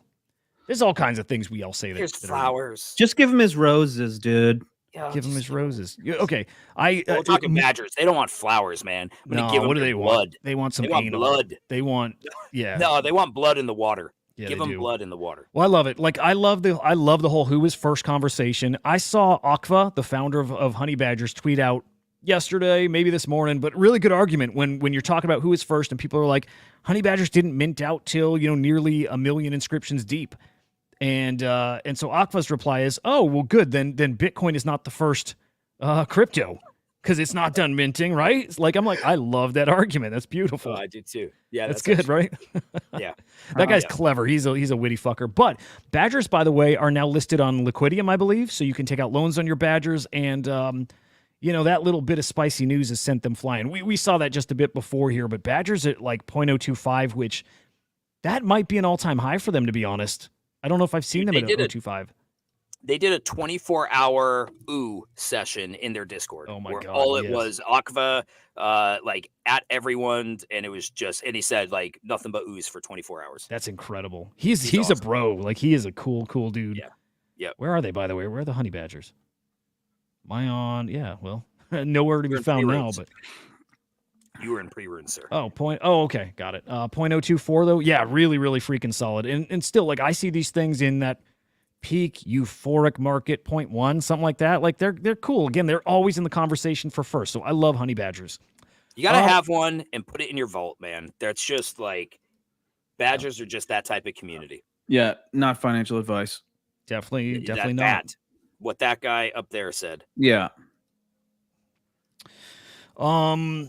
There's all kinds of things we all say. Here's that flowers. Just give him his roses, dude. Yeah, give him his roses. Okay, we're talking badgers. They don't want flowers, man. I'm gonna give them what do they blood. want? They want some anal. Blood. They want No, they want blood in the water. Yeah, give them blood in the water. Well, I love it. Like I love the whole who was first conversation. I saw Aqua, the founder of Honey Badgers, tweet out yesterday, maybe this morning, but really good argument when you're talking about who is first and people are like, Honey Badgers didn't mint out till, you know, nearly 1 million inscriptions deep. And so Aqua's reply is, oh, well, good. Then Bitcoin is not the first crypto because it's not done minting, right? It's like, I'm like, I love that argument. That's beautiful. Oh, I do too. Yeah, that's good, actually, right? Yeah. That guy's clever. He's a witty fucker. But Badgers, by the way, are now listed on Liquidium, I believe. So you can take out loans on your Badgers. And, you know, that little bit of spicy news has sent them flying. We saw that just a bit before here. But Badgers at like 0.025, which that might be an all-time high for them, to be honest. I don't know if I've seen them at 0.025. They did a 24-hour session in their Discord. Oh my where God! All it was Aqua, like at everyone, and it was just, and he said like nothing but ooze for 24 hours. That's incredible. He's awesome. A bro. Like he is a cool dude. Yeah. Where are they, by the way? Where are the Honey Badgers? Am I on? Yeah. Well, nowhere to be found now. But you were in pre-run, sir. Oh, okay, got it. 0.024 though. Yeah, really freaking solid. And still, like I see these things in that peak euphoric market 0.1, something like that. Like they're cool. Again, they're always in the conversation for first. So I love Honey Badgers. You gotta have one and put it in your vault, man. That's just like Badgers are just that type of community. Yeah, not financial advice. Definitely not. That, what that guy up there said. Yeah. Got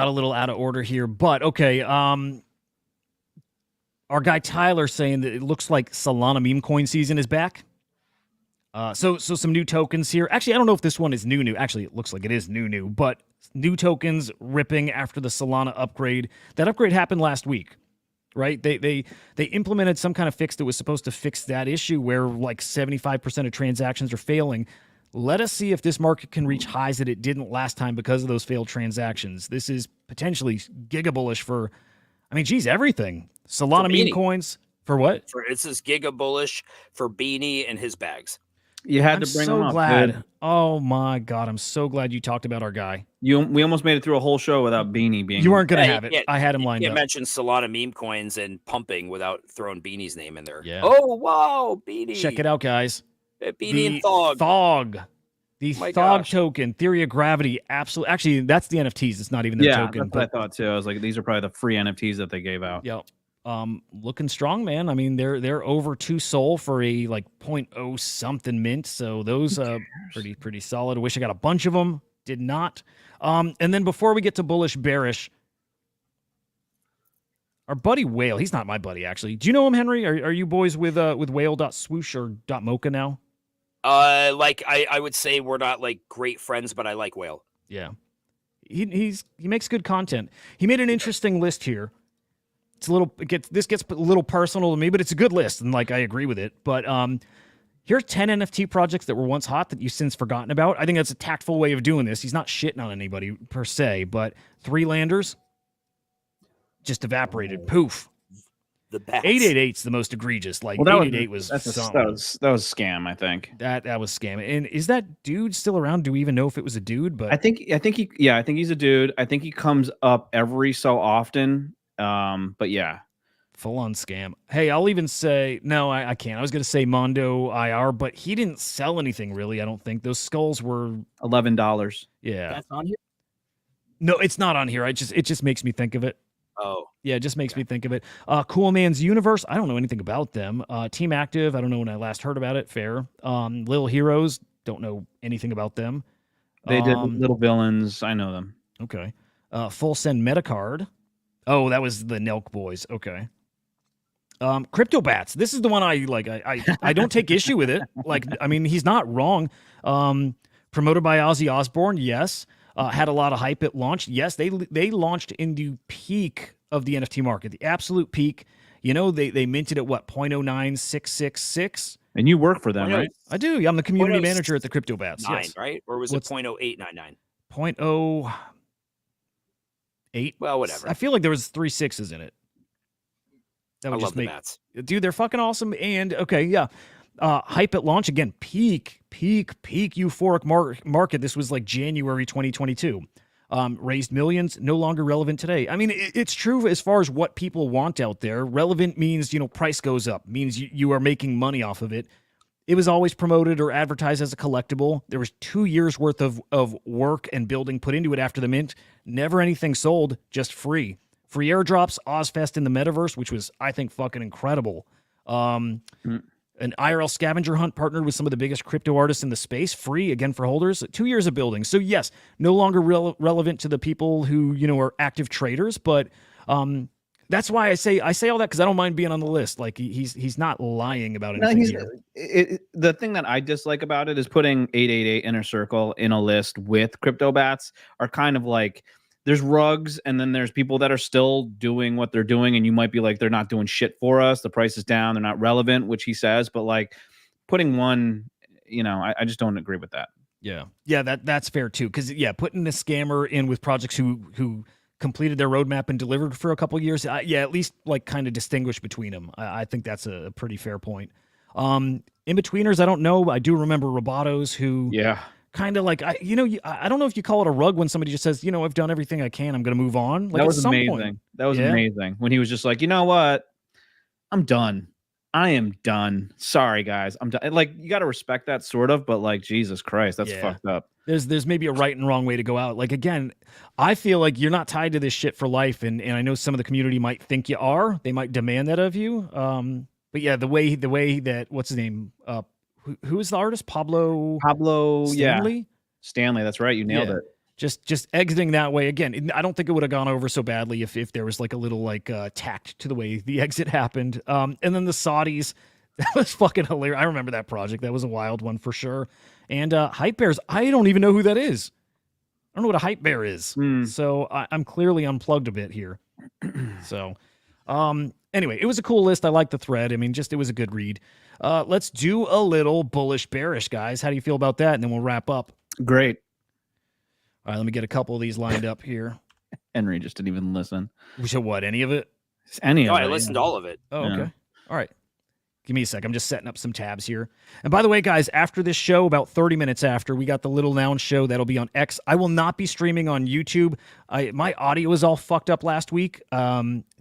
a little out of order here, but okay. Our guy Tyler saying that it looks like Solana meme coin season is back. So some new tokens here. Actually, I don't know if this one is new. Actually, it looks like it is new, but new tokens ripping after the Solana upgrade. That upgrade happened last week, right? They implemented some kind of fix that was supposed to fix that issue where like 75% of transactions are failing. Let us see if this market can reach highs that it didn't last time because of those failed transactions. This is potentially giga bullish for, I mean, geez, everything. Solana meme coins for what? It's this giga bullish for Beanie and his bags. You had to bring so him up. Glad. Dude. Oh my God, I'm so glad you talked about our guy. We almost made it through a whole show without Beanie being. You weren't gonna have it. I had him lined up. You mentioned Solana meme coins and pumping without throwing Beanie's name in there. Yeah. Oh wow, Beanie. Check it out, guys. Beanie and Thog. The Thog token, Theory of Gravity, absolutely. Actually, that's the NFTs. It's not even their token. That's what I thought too. I was like, these are probably the free NFTs that they gave out. Yep. Looking strong, man. I mean, they're over 2 SOL for a like 0.0 something mint. So those pretty solid. I wish I got a bunch of them. Did not. And then before we get to bullish bearish, our buddy Whale. He's not my buddy actually. Do you know him, Henry? Are you boys with Whale.swoosh or .mocha now? Like I would say we're not like great friends, but I like Whale. Yeah. He makes good content. He made an interesting list here. This gets a little personal to me, but it's a good list, and like I agree with it. But here are 10 NFT projects that were once hot that you've since forgotten about. I think that's a tactful way of doing this. He's not shitting on anybody per se, but 3 landers just evaporated. Poof. The bats. 888's the most egregious. Like 888 was that was a scam, I think. That was scam. And is that dude still around? Do we even know if it was a dude? But I think he's a dude. I think he comes up every so often. But yeah. Full on scam. Hey, I'll even say no. I can't. I was gonna say Mondo IR, but he didn't sell anything really. I don't think those skulls were. $11. Yeah. That's on here. No, it's not on here. It just makes me think of it. Oh, Yeah, it just makes me think of it. Cool Man's Universe. I don't know anything about them. Team Active. I don't know when I last heard about it. Fair. Little Heroes. Don't know anything about them. They did Little Villains. I know them. Okay. Full Send Metacard. Oh, that was the Nelk Boys. Okay. Crypto Bats. This is the one I like. I don't take issue with it. Like, I mean, he's not wrong. Promoted by Ozzy Osbourne. Yes. Had a lot of hype at launch. Yes, they launched into peak of the NFT market, the absolute peak. You know, they minted at what, 0.09666? And you work for them, right? I do. I'm the community manager at the Crypto Bats. Yes. right? Or was What's- it 0.0899? 0.08. Well, whatever. I feel like there was 3 6s in it. That I would love just the make bats. dude, they're fucking awesome. And okay, yeah. Hype at launch again, peak euphoric market. This was like January 2022. Raised millions, no longer relevant today. I mean, it's true as far as what people want out there. Relevant means, you know, price goes up, means you are making money off of it. It was always promoted or advertised as a collectible. There was 2 years worth of work and building put into it after the mint. Never anything sold, just free. Free airdrops, Ozfest in the metaverse, which was, I think, fucking incredible. An IRL scavenger hunt partnered with some of the biggest crypto artists in the space, free, again, for holders. 2 years of building. So, yes, no longer relevant to the people who, you know, are active traders. But that's why I say all that, because I don't mind being on the list. Like, he's not lying about anything here. The thing that I dislike about it is putting 888 Inner Circle in a list with Crypto Bats are kind of like, there's rugs, and then there's people that are still doing what they're doing, and you might be like, they're not doing shit for us. The price is down. They're not relevant, which he says. But like putting one, you know, I just don't agree with that. Yeah, that's fair too. Because putting a scammer in with projects who completed their roadmap and delivered for a couple years, at least like kind of distinguish between them. I think that's a pretty fair point. In betweeners, I don't know. I do remember Robotos who kind of like, I don't know if you call it a rug when somebody just says, you know, I've done everything I can. I'm going to move on. Like, that was at some amazing. point. That was amazing when he was just like, you know what? I'm done. I am done. Sorry, guys. I'm done. Like, you got to respect that sort of, but like, Jesus Christ, that's fucked up. There's maybe a right and wrong way to go out. Like, again, I feel like you're not tied to this shit for life. And I know some of the community might think you are. They might demand that of you. But yeah, the way that, what's his name? Who is the artist? Pablo Stanley? Stanley, that's right. You nailed it. Just exiting that way again. I don't think it would have gone over so badly if there was like a little like tact to the way the exit happened. And then the Saudis, that was fucking hilarious. I remember that project. That was a wild one for sure. And Hype Bears, I don't even know who that is. I don't know what a Hype Bear is. So I'm clearly unplugged a bit here. So anyway, it was a cool list. I like the thread. I mean, it was a good read. Let's do a little bullish bearish, guys. How do you feel about that? And then we'll wrap up. Great. All right, let me get a couple of these lined up here. Henry just didn't even listen. So what, any of it? Any of it. I listened to all of it. Oh, okay. All right. Give me a sec. I'm just setting up some tabs here. And by the way, guys, after this show, about 30 minutes after, we got the Little Noun show. That'll be on X. I will not be streaming on YouTube. My audio was all fucked up last week.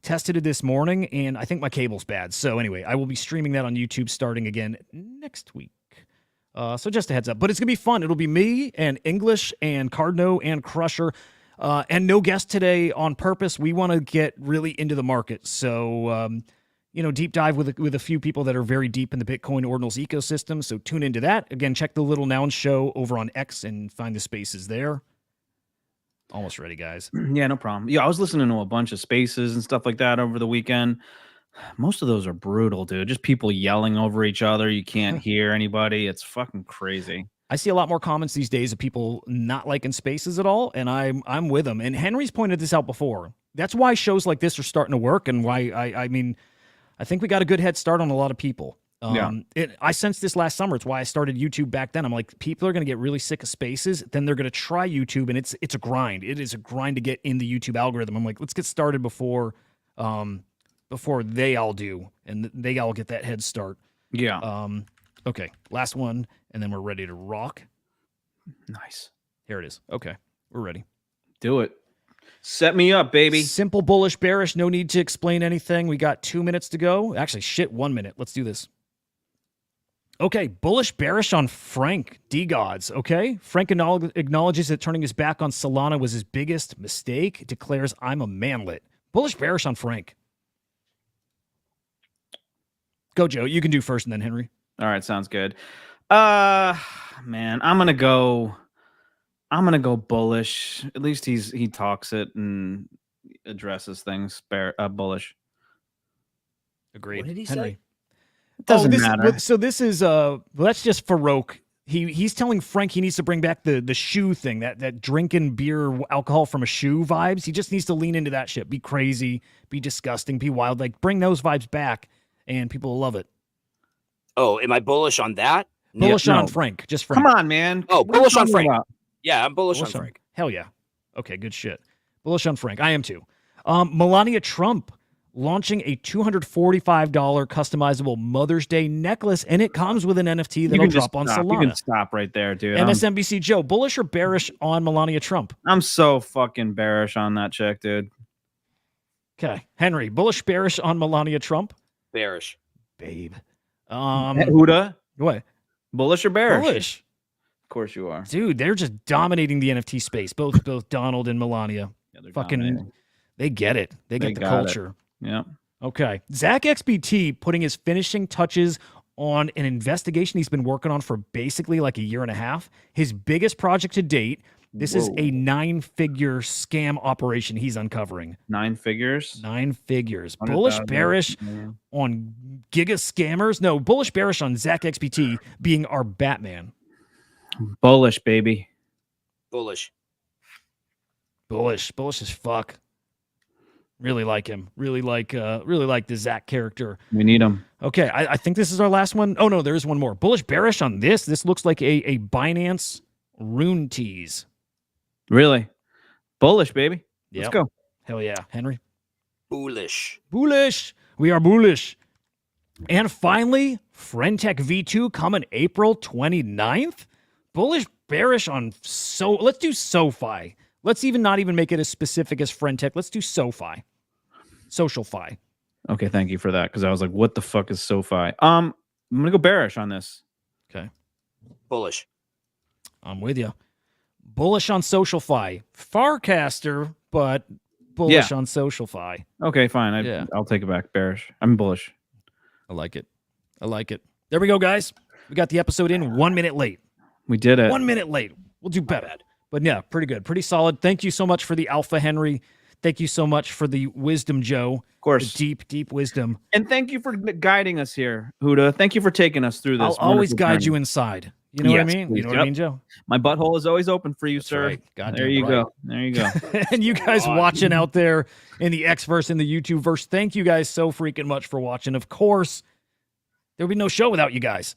Tested it this morning, and I think my cable's bad. So anyway, I will be streaming that on YouTube starting again next week. So just a heads up. But it's going to be fun. It'll be me and English and Cardno and Crusher. And no guest today on purpose. We want to get really into the market. So... deep dive with a few people that are very deep in the Bitcoin ordinals ecosystem. So tune into that. Again, check the Little Noun show over on X and find the spaces there. Almost ready, guys. Yeah, no problem. Yeah, I was listening to a bunch of spaces and stuff like that over the weekend. Most of those are brutal, dude. Just people yelling over each other. You can't hear anybody. It's fucking crazy. I see a lot more comments these days of people not liking spaces at all, and I'm with them. And Henry's pointed this out before. That's why shows like this are starting to work, and why I think we got a good head start on a lot of people. I sensed this last summer. It's why I started YouTube back then. I'm like, people are going to get really sick of spaces. Then they're going to try YouTube, and it's a grind. It is a grind to get in the YouTube algorithm. I'm like, let's get started before they all do, and they all get that head start. Yeah. Okay, last one, and then we're ready to rock. Nice. Here it is. Okay, we're ready. Do it. Set me up, baby. Simple bullish, bearish. No need to explain anything. We got 2 minutes to go. Actually, shit, 1 minute. Let's do this. Okay, bullish, bearish on Frank D-Gods, okay? Frank acknowledges that turning his back on Solana was his biggest mistake, declares, I'm a manlet. Bullish, bearish on Frank. Go, Joe. You can do first and then Henry. All right, sounds good. Man, I'm gonna go bullish. At least he talks it and addresses things. Bullish. Agreed. What did he Henry. say? It doesn't this, matter. So this is that's just Farouk. He's telling Frank he needs to bring back the shoe thing, that drinking beer alcohol from a shoe vibes. He just needs to lean into that shit. Be crazy, be disgusting, be wild. Like bring those vibes back, and people will love it. Oh, am I bullish on that? Bullish no. on Frank, just Frank. Come on, man. Oh, What are you bullish on talking Frank. about? Yeah, I'm bullish on Frank. Hell yeah. Okay, good shit. Bullish on Frank. I am too. Melania Trump launching a $245 customizable Mother's Day necklace, and it comes with an NFT that'll drop on stop. You Solana. can stop right there, dude. MSNBC Joe, bullish or bearish on Melania Trump? I'm so fucking bearish on that chick, dude. Okay. Henry, bullish, bearish on Melania Trump? Bearish. Babe. Huda, What? bullish or bearish? Bullish. Of course you are. Dude, they're just dominating the NFT space. Both Donald and Melania. Yeah, they're Fucking, dominating. they get it. They get the got it. culture. Yeah. Okay. Zach XBT putting his finishing touches on an investigation he's been working on for basically like a year and a half. His biggest project to date. This is a 9-figure scam operation he's uncovering. 9 figures. 9 figures. Bullish, 100,000. bearish on Giga Scammers. No, bullish, bearish on Zach XBT being our Batman. Bullish, baby. Bullish. Bullish as fuck. Really like him. Really like the Zach character. We need them. Okay, I think this is our last one. Oh no, there is one more. Bullish, bearish on this. This looks like a Binance Rune tease. Really? Bullish, baby. Let's Yep. go. Hell yeah, Henry. Bullish. Bullish. We are bullish. And finally, Friendtech V2 coming April 29th. Bullish, bearish on let's do SoFi. Let's not even make it as specific as Friendtech. Let's do SoFi. SocialFi. Okay, thank you for that. Because I was like, what the fuck is SoFi? I'm gonna go bearish on this. Okay. Bullish. I'm with you. Bullish on SocialFi. Farcaster, but bullish on SocialFi. Okay, fine. I'll take it back. Bearish. I'm bullish. I like it. There we go, guys. We got the episode in 1 minute late. We did it. 1 minute late. We'll do better. But yeah, pretty good. Pretty solid. Thank you so much for the Alpha Henry. Thank you so much for the wisdom, Joe. Of course. The deep, deep wisdom. And thank you for guiding us here, Huda. Thank you for taking us through this. I'll always wonderful guide journey. you inside. You know what I mean? Please. You know what I mean, Joe? My butthole is always open for you, sir. Right. Goddamn There you right. go. There you go. And you guys watching out there in the X-verse and the YouTube verse, thank you guys so freaking much for watching. Of course, there would be no show without you guys.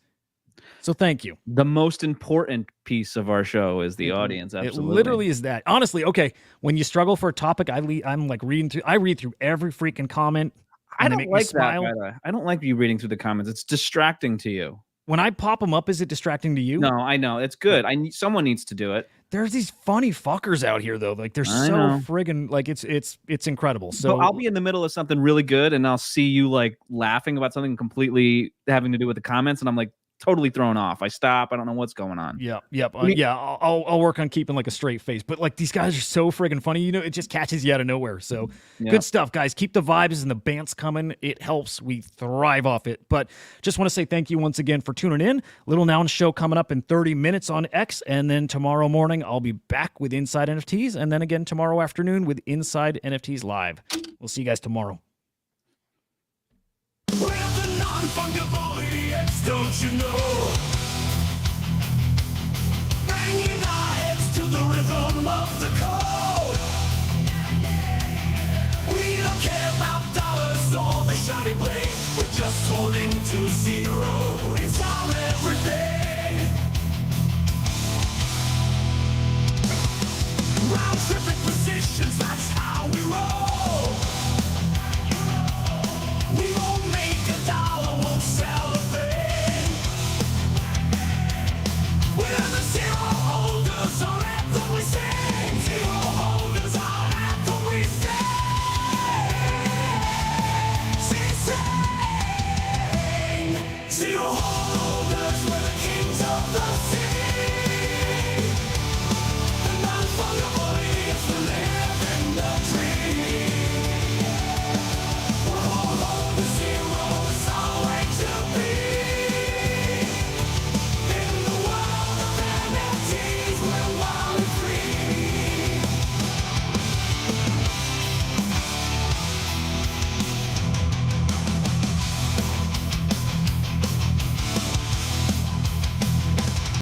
So thank you. The most important piece of our show is the audience. Absolutely. It literally is that. Honestly, okay, when you struggle for a topic, I'm like reading through. I read through every freaking comment. I and they don't make me like that. smile. Greta. I don't like you reading through the comments. It's distracting to you. When I pop them up, is it distracting to you? No, I know. It's good. Someone needs to do it. There's these funny fuckers out here though. Like they're I so know. friggin' like it's incredible. So So I'll be in the middle of something really good and I'll see you like laughing about something completely having to do with the comments and I'm like totally thrown off. I stop. I don't know what's going on. Yep. Yeah. mean- I'll work on keeping like a straight face. But like these guys are so friggin' funny. You know, it just catches you out of nowhere. So Yeah. good stuff, guys. Keep the vibes and the bants coming. It helps. We thrive off it. But just want to say thank you once again for tuning in. Little Noun show coming up in 30 minutes on X, and then tomorrow morning I'll be back with Inside NFTs, and then again tomorrow afternoon with Inside NFTs Live. We'll see you guys tomorrow. We're the non-fungible idiots, don't you know? Banging our heads to the rhythm of the code. We don't care about dollars or the shiny blade. We're just holding to zero. It's our everything. Round tripping positions, that's how we roll.